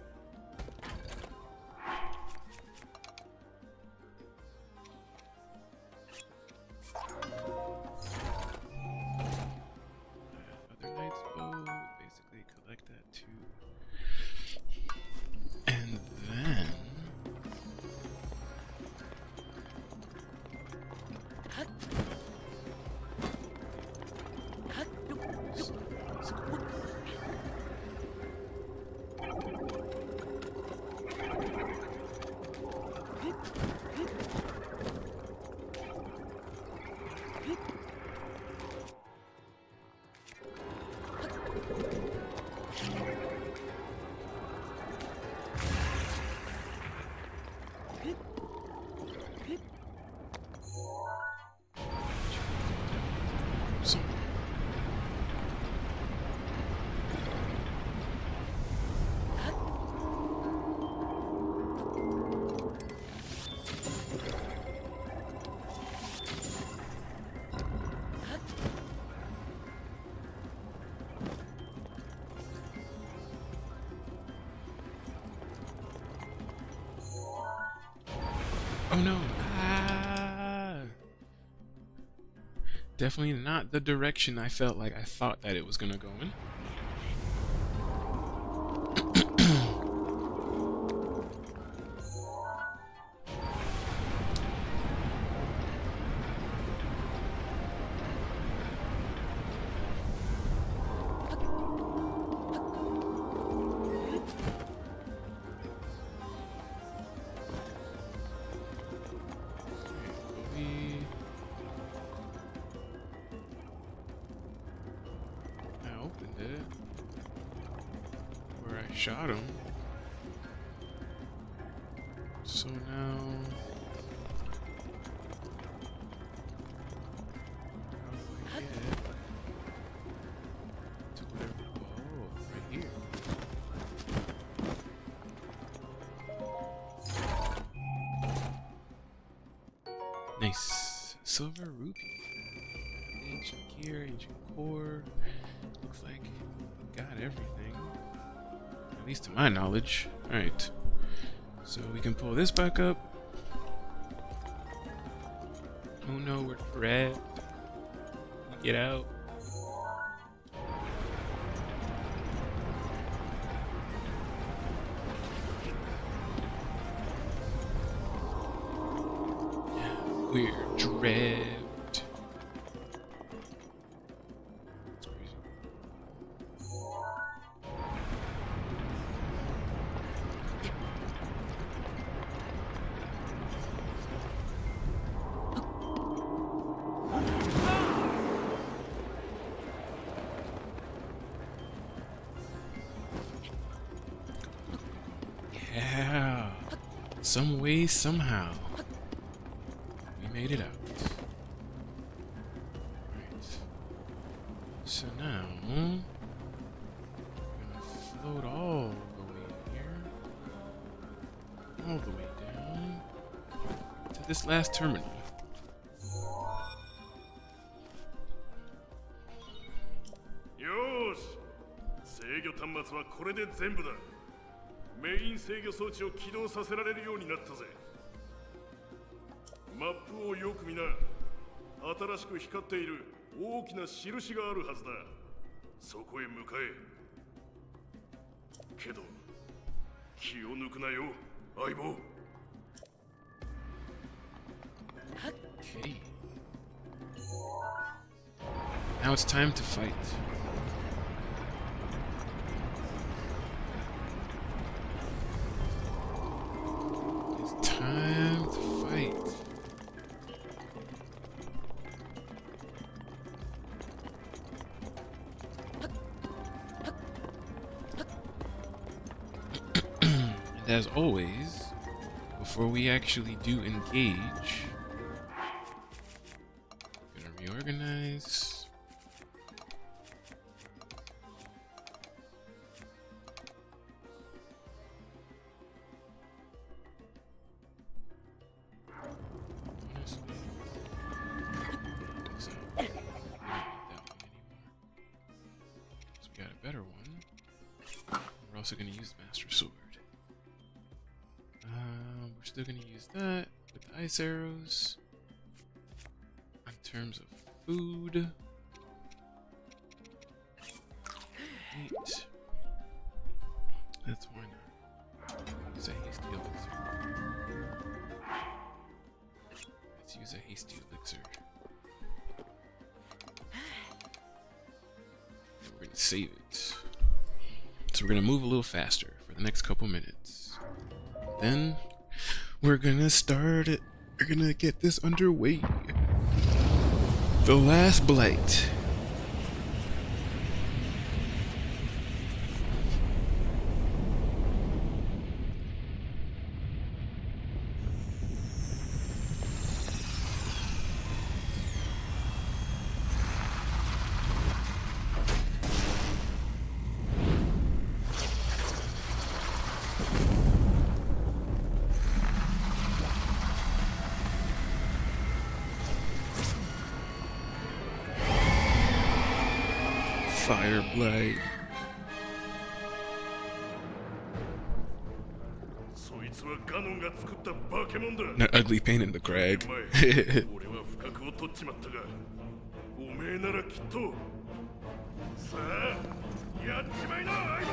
Oh no. Ah. Definitely not the direction I felt like I thought that it was gonna go in. I shot him. So now... how do I get to whatever... oh, right here. Nice. Silver ruby. Ancient gear, ancient core. Looks like we got everything. At least to my knowledge. Alright. So we can pull this back up. Oh no, we're at. We get out. We're trapped. That's crazy. Yeah. Some way, somehow. We made it out. Right. So now, we're gonna float all the way here. All the way down to this last terminal.よーし、制御端末はこれで全部だ。メイン制御装置を起動させられるようになったぜ。マップをよく見な。新しく光っている大きな印があるはずだ。そこへ向かえ。けど気を抜くなよ、相棒。Okay. Now it's time to fight. It's time to fight. And as always, before we actually do engage, gonna reorganize. Honestly, so, we don't need that one anymore. So we got a better one. We're also gonna use Master Sword. We're still gonna use that with the ice arrows. In terms of food, meat. That's why not. Use a hasty elixir. Let's use a hasty elixir. And we're gonna save it. So we're gonna move a little faster for the next couple minutes. Then we're gonna start it. We're gonna get this underway. The last blight. Fire blight. そいつはガノンが作った化け物だ。 An ugly pain in the crag. 俺は不覚を取っちまったが、おめえならきっと。さあ、やっちまいな、相棒。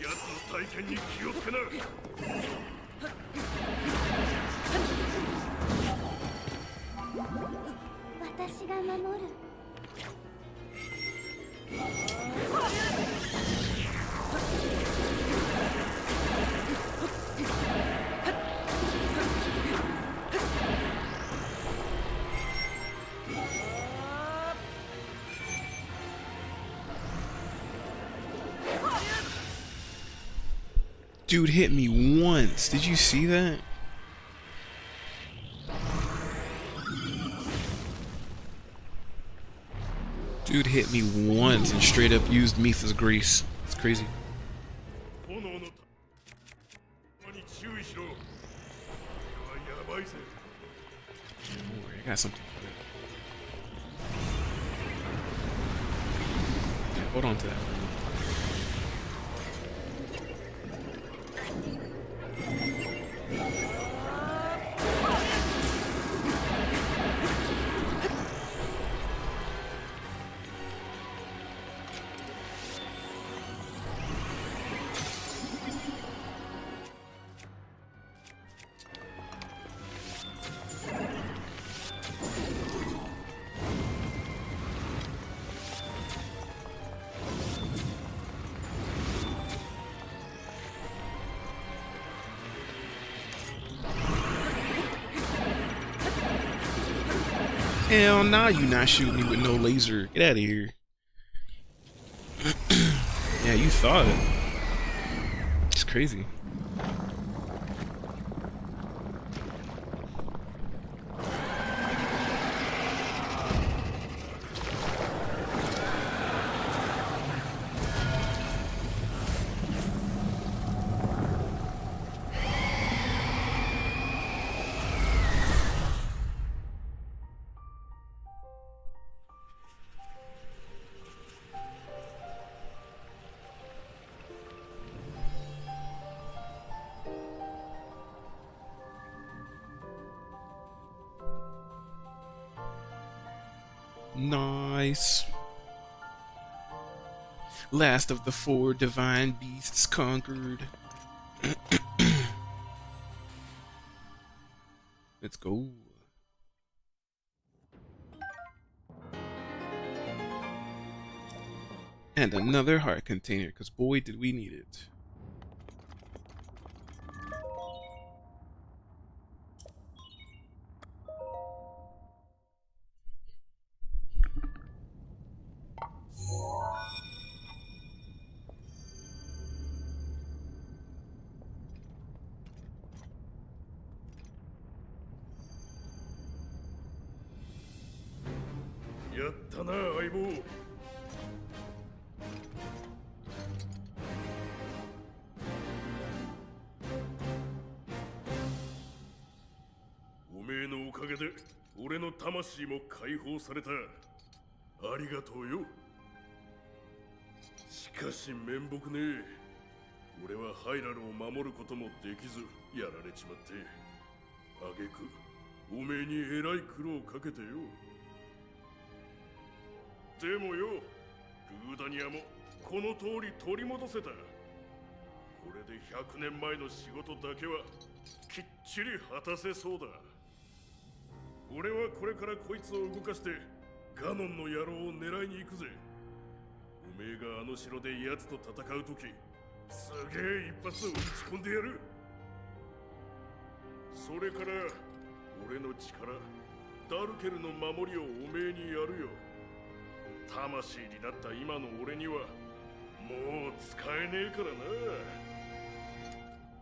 奴の体験に気をつけな。私が守る。Dude hit me once. Did you see that? Dude hit me once and straight up used Mitha's grace. It's crazy. 炎の玉に注意しろ。これはやばいぜ。 Don't worry, I got something for that. Yeah, hold on to that. Hell nah, you not shooting me with no laser. Get out of here. Yeah, you thought it. It's crazy. Nice. Last of the 4 divine beasts conquered. Let's go. And another heart container, because boy did we need it.やったな相棒。おめえのおかげで俺の魂も解放された。ありがとうよ。しかし面目ねえ。俺はハイラルを守ることもできずやられちまって。あげくおめえにえらい苦労かけてよ。でもよ、ルーダニアもこの通り取り戻せた。これで100年前の仕事だけはきっちり果たせそうだ。俺はこれからこいつを動かしてガノンの野郎を狙いに行くぜ。おめえがあの城で奴と戦うとき、すげえ一発を打ち込んでやる。それから俺の力、ダルケルの守りをおめえにやるよ。魂になった今の俺にはもう使えねえからな。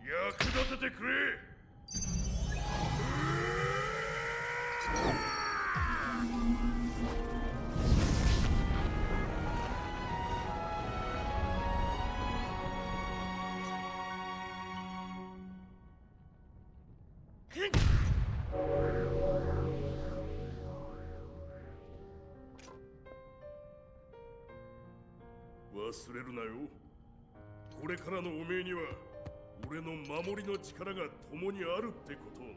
役立ててくれ。忘れるなよ。これからのおめえには俺の守りの力が共にあるってことをな。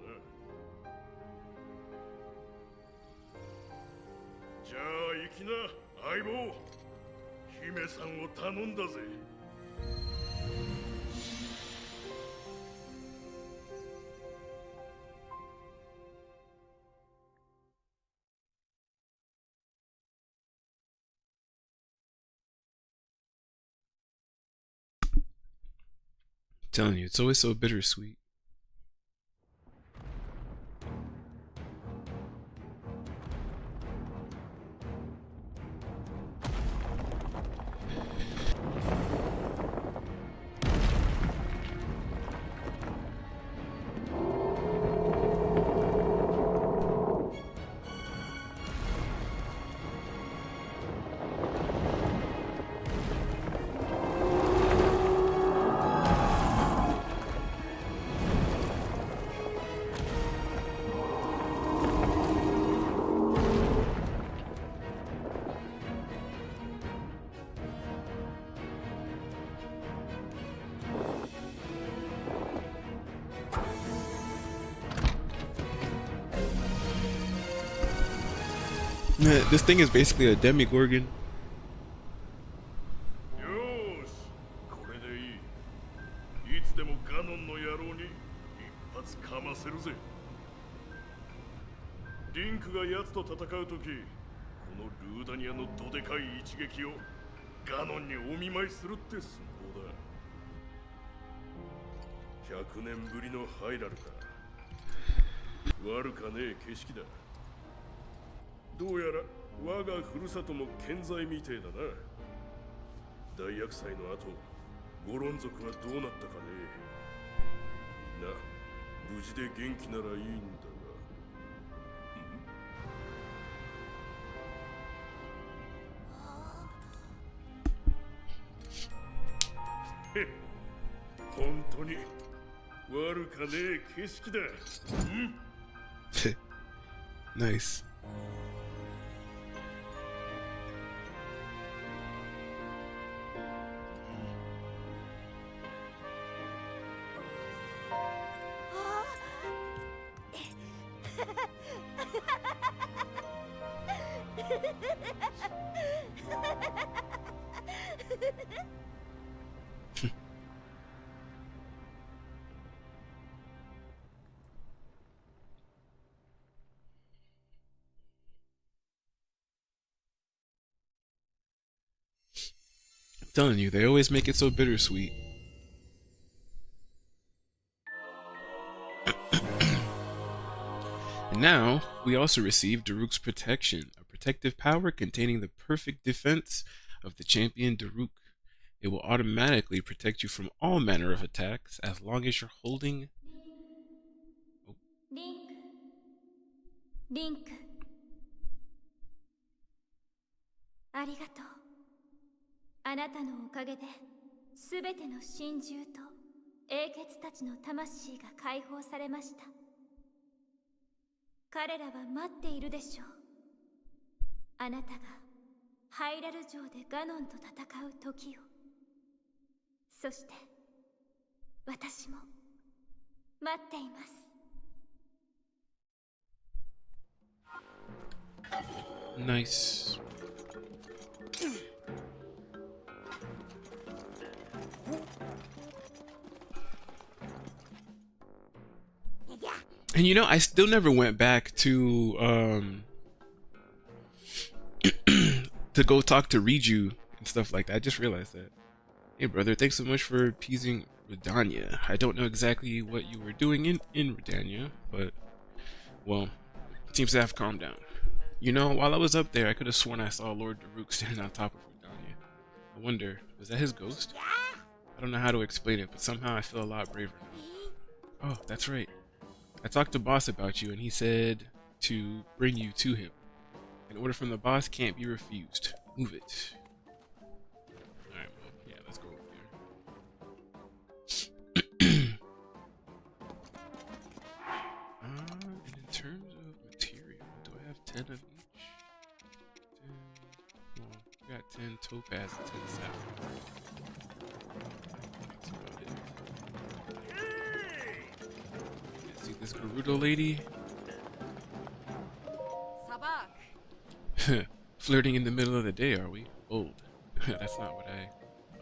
じゃあ行きな相棒。姫さんを頼んだぜ。I'm telling you, it's always so bittersweet. This thing is basically a demigorgon. よーし、これでいい。いつでもガノンの野郎に一発かませるぜ。リンクが奴と戦うとき、このルーダニアのどでかい一撃をガノンにお見舞いするって寸法だ。100年ぶりのハイラルか。悪かねえ景色だ。どうやら我がふるさとも健在みてえだな。大厄災の後、ゴロン族はどうなったかね。みんな無事で元気ならいいんだが。本当に悪かねえ景色だ。Nice. I'm telling you, they always make it so bittersweet. And now, we also receive Daruk's protection, a protective power containing the perfect defense of the champion Daruk. It will automatically protect you from all manner of attacks as long as you're holding... Oh. リンクありがとう。あなたのおかげで全ての神獣と英傑たちの魂が解放されました。彼らは待っているでしょう。あなたがハイラル城でガノンと戦う時を。そして私も待っています。Nice. And you know, I still never went back to to go talk to Riju and stuff like that. I just realized that. Hey brother, thanks so much for appeasing Redania. I don't know exactly what you were doing in Redania, but well, it seems to have calmed down. You know, while I was up there, I could have sworn I saw Lord Daruk standing on top of Redania. I wonder, was that his ghost? I don't know how to explain it, but somehow I feel a lot braver now. Oh, that's right. I talked to boss about you and he said to bring you to him. An order from the boss can't be refused. Move it. Alright, well, yeah, let's go over there. And in terms of material, do I have 10 of each? 10, well, we got 10 topaz and 10 sapphire. That's about it. See this Gerudo lady? Flirting in the middle of the day, are we? Old. That's not what I...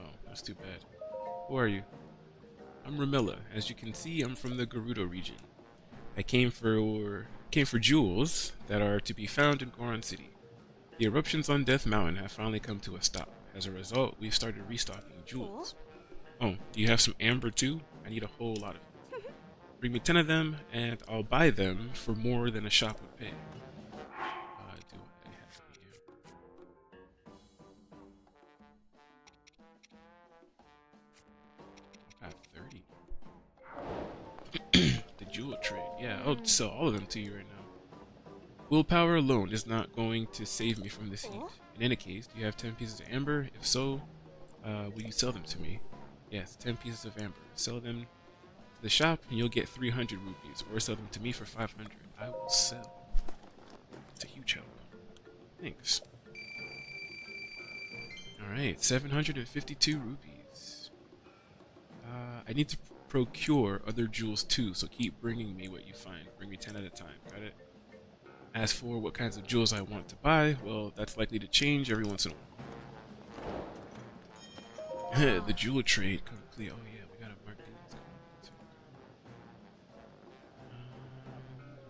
Oh, that's too bad. Who are you? I'm Ramilla. As you can see, I'm from the Gerudo region. I came for jewels that are to be found in Goron City. The eruptions on Death Mountain have finally come to a stop. As a result, we've started restocking jewels. Oh, do you have some amber too? I need a whole lot of it. Bring me 10 of them, and I'll buy them for more than a shop would pay. Do I have any amber? Got 30. The jewel trade. Yeah, I'll sell all of them to you right now. Willpower alone is not going to save me from this heat. In any case, do you have 10 pieces of amber? If so, will you sell them to me? Yes, 10 pieces of amber. Sell them to the shop and you'll get 300 rupees, or sell them to me for 500. I will sell. It's a huge help. Thanks. Alright, 752 rupees. I need to procure other jewels too, so keep bringing me what you find. Bring me 10 at a time, got it? As for what kinds of jewels I want to buy, well, that's likely to change every once in a while. The jewel trade complete. Oh yeah, we gotta mark these.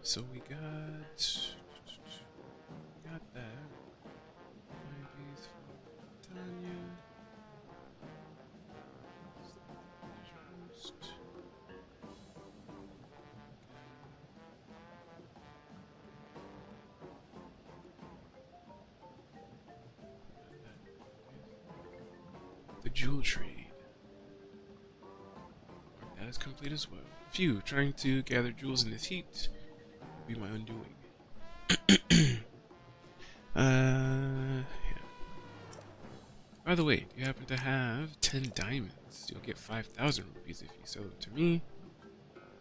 So we got that. These for Tanya. The jewel trade. That is complete as well. Phew, trying to gather jewels in this heat will be my undoing. Yeah. By the way, do you happen to have 10 diamonds? You'll get 5,000 rupees if you sell them to me.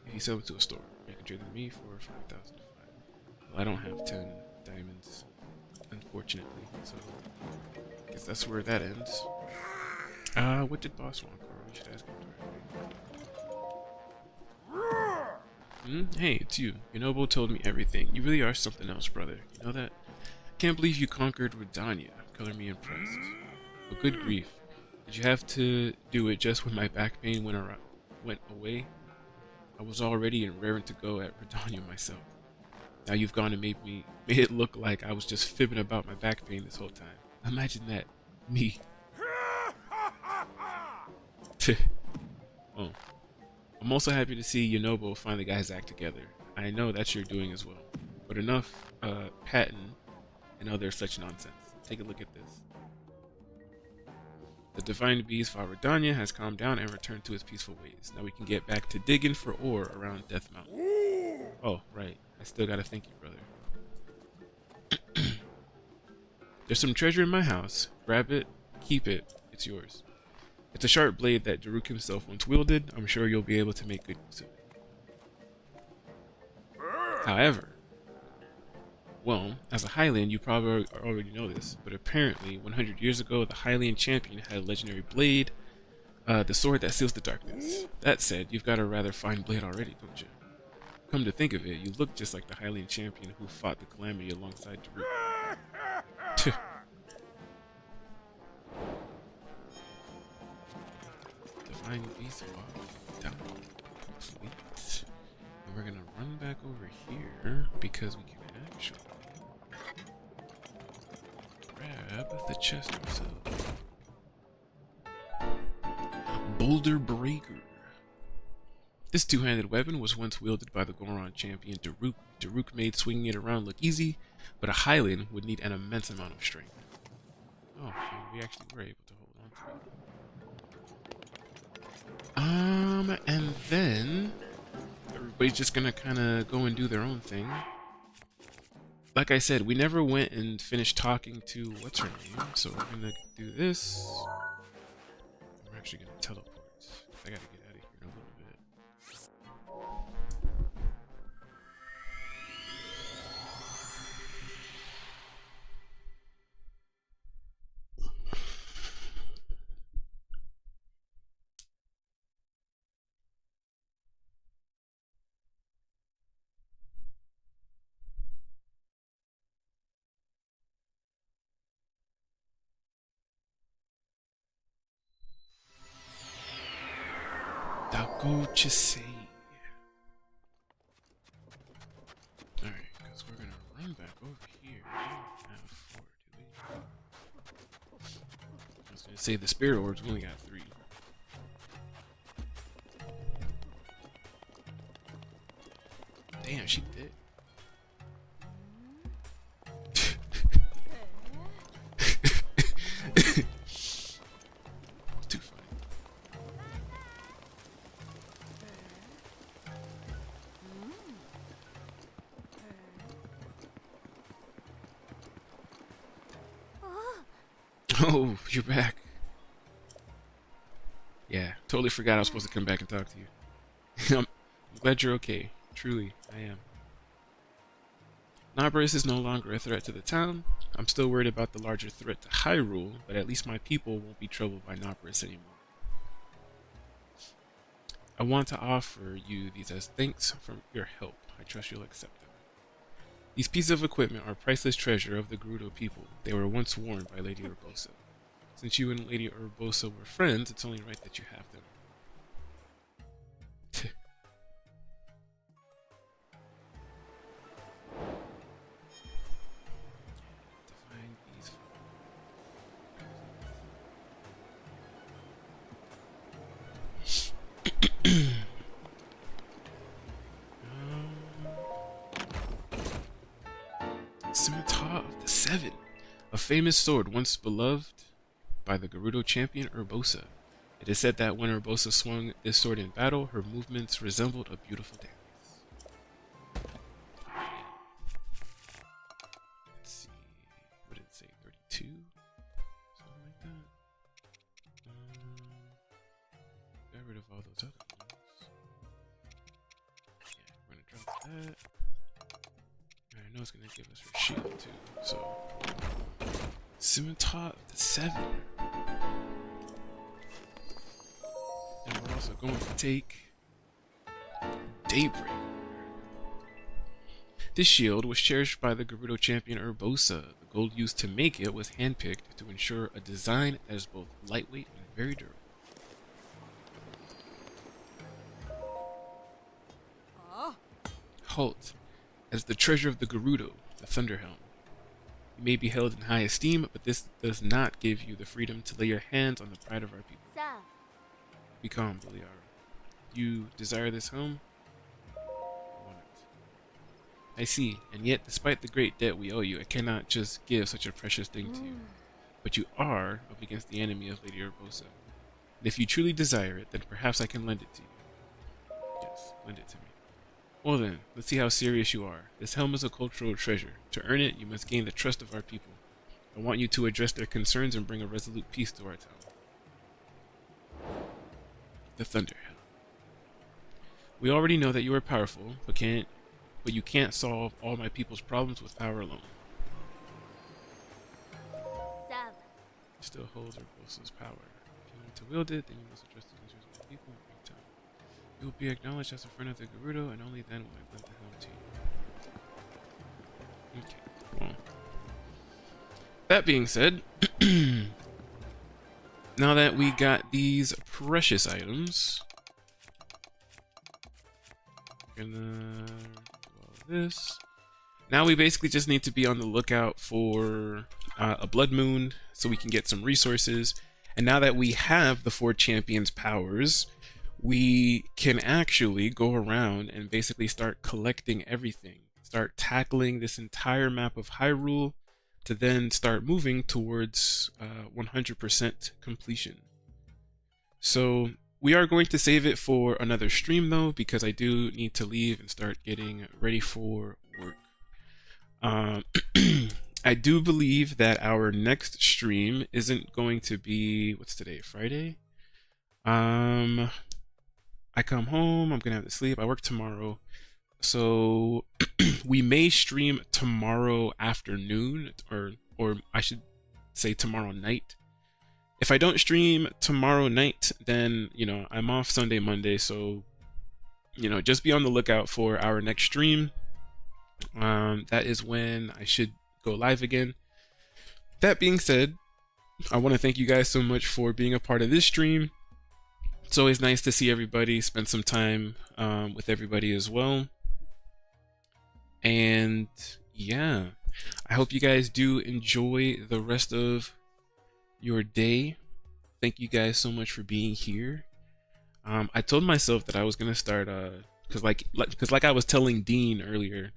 If you sell them to a store, you can trade them to me for 5,000. Well, I don't have 10 diamonds, unfortunately, so I guess that's where that ends. What did boss want, Carl? We should ask him directly. Hey, it's you. Yonobo told me everything. You really are something else, brother. You know that? Can't believe you conquered Redania. Color me impressed. But good grief. Did you have to do it just when my back pain went away? I was already and raring to go at Redania myself. Now you've gone and made it look like I was just fibbing about my back pain this whole time. Imagine that. Me. Oh. I'm also happy to see Yonobo finally got his act together. I know that's your doing as well. But enough patting and other such nonsense. Take a look at this. The divine beast Faradanya has calmed down and returned to his peaceful ways. Now we can get back to digging for ore around Death Mountain. Oh, right. I still gotta thank you, brother. There's some treasure in my house. Grab it, keep it, it's yours. It's a sharp blade that Daruk himself once wielded. I'm sure you'll be able to make good use of it. However, well, as a Hylian, you probably already know this, but apparently 100 years ago, the Hylian champion had a legendary blade, the sword that seals the darkness. That said, you've got a rather fine blade already, don't you? Come to think of it, you look just like the Hylian champion who fought the Calamity alongside Daruk. Divine beast down complete. And we're gonna run back over here because we can actually grab the chest ourselves. Boulder Breaker. This two-handed weapon was once wielded by the Goron champion Daruk. Daruk made swinging it around look easy, but a Hylian would need an immense amount of strength. Oh, we actually were able to hold on to it. And then everybody's just gonna kind of go and do their own thing. Like I said, we never went and finished talking to what's her name, so we're gonna do this. We're actually gonna teleport. I gotta get out of here in a little bit. Dako Chisei. Alright, because we're gonna run back over here. We don't have 4, do we? I was gonna say the spirit orbs, we only got 3. Damn, she did. Too funny. Oh, you're back. Yeah, totally forgot I was supposed to come back and talk to you. I'm glad you're okay. Truly, I am. Nabris is no longer a threat to the town. I'm still worried about the larger threat to Hyrule, but at least my people won't be troubled by Nabris anymore. I want to offer you these as thanks for your help. I trust you'll accept them. These pieces of equipment are priceless treasure of the Gerudo people. They were once worn by Lady Urbosa. Since you and Lady Urbosa were friends, it's only right that you have them. Define these. Scimitar of the Seven, a famous sword once beloved by the Gerudo champion Urbosa. It is said that when Urbosa swung this sword in battle, her movements resembled a beautiful dance. Let's see, what did it say? 32? Something like that. Got rid of all those other ones. Yeah, we're gonna drop that. I know it's gonna give us her shield too, so Scimitar of the Seven. And we're also going to take Daybreak. This shield was cherished by the Gerudo champion Urbosa. The gold used to make it was handpicked to ensure a design that is both lightweight and very durable. Halt. As the treasure of the Gerudo, the Thunderhelm. You may be held in high esteem, but this does not give you the freedom to lay your hands on the pride of our people. Be calm, Beliara. You desire this helm? I want it. I see, and yet, despite the great debt we owe you, I cannot just give such a precious thing to you. But you are up against the enemy of Lady Urbosa. And if you truly desire it, then perhaps I can lend it to you. Yes, lend it to me. Well then, let's see how serious you are. This helm is a cultural treasure. To earn it, you must gain the trust of our people. I want you to address their concerns and bring a resolute peace to our town. The Thunderhelm. We already know that you are powerful, but you can't solve all my people's problems with power alone. Still holds Urbosa's power. If you want to wield it, then you must address the concerns of the people and bring time. You will be acknowledged as a friend of the Gerudo, and only then will I lend the helm to you. Okay, well. That being said, now that we got these precious items, we're gonna do all of this. Now we basically just need to be on the lookout for a blood moon so we can get some resources. And now that we have the 4 champions powers, we can actually go around and basically start collecting everything. Start tackling this entire map of Hyrule to then start moving towards 100% completion. So we are going to save it for another stream though, because I do need to leave and start getting ready for work. I do believe that our next stream isn't going to be, what's today, Friday? I come home, I'm gonna have to sleep, I work tomorrow. So we may stream tomorrow afternoon, or I should say tomorrow night. If I don't stream tomorrow night, then, you know, I'm off Sunday, Monday, so, you know, just be on the lookout for our next stream. That is when I should go live again. That being said, I want to thank you guys so much for being a part of this stream. It's always nice to see everybody, spend some time with everybody as well. And yeah, I hope you guys do enjoy the rest of your day. Thank you guys so much for being here. I told myself that I was gonna start because like I was telling Dean earlier,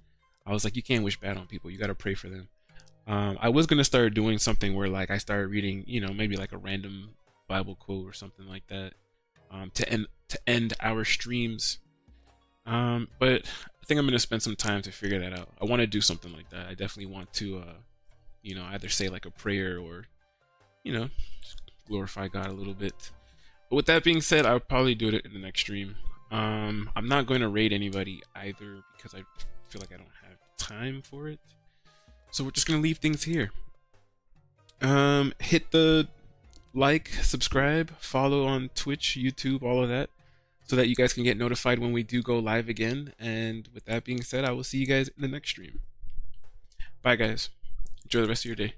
I was like, you can't wish bad on people, you gotta pray for them. I was gonna start doing something where like I started reading, you know, maybe like a random Bible quote or something like that, to end our streams. But I think I'm gonna spend some time to figure that out. I want to do something like that. I definitely want to, you know, either say like a prayer or, you know, just glorify God a little bit. But with that being said, I'll probably do it in the next stream. I'm not going to raid anybody either because I feel like I don't have time for it. So we're just gonna leave things here. Hit the like, subscribe, follow on Twitch, YouTube, all of that, so that you guys can get notified when we do go live again. And with that being said, I will see you guys in the next stream. Bye, guys. Enjoy the rest of your day.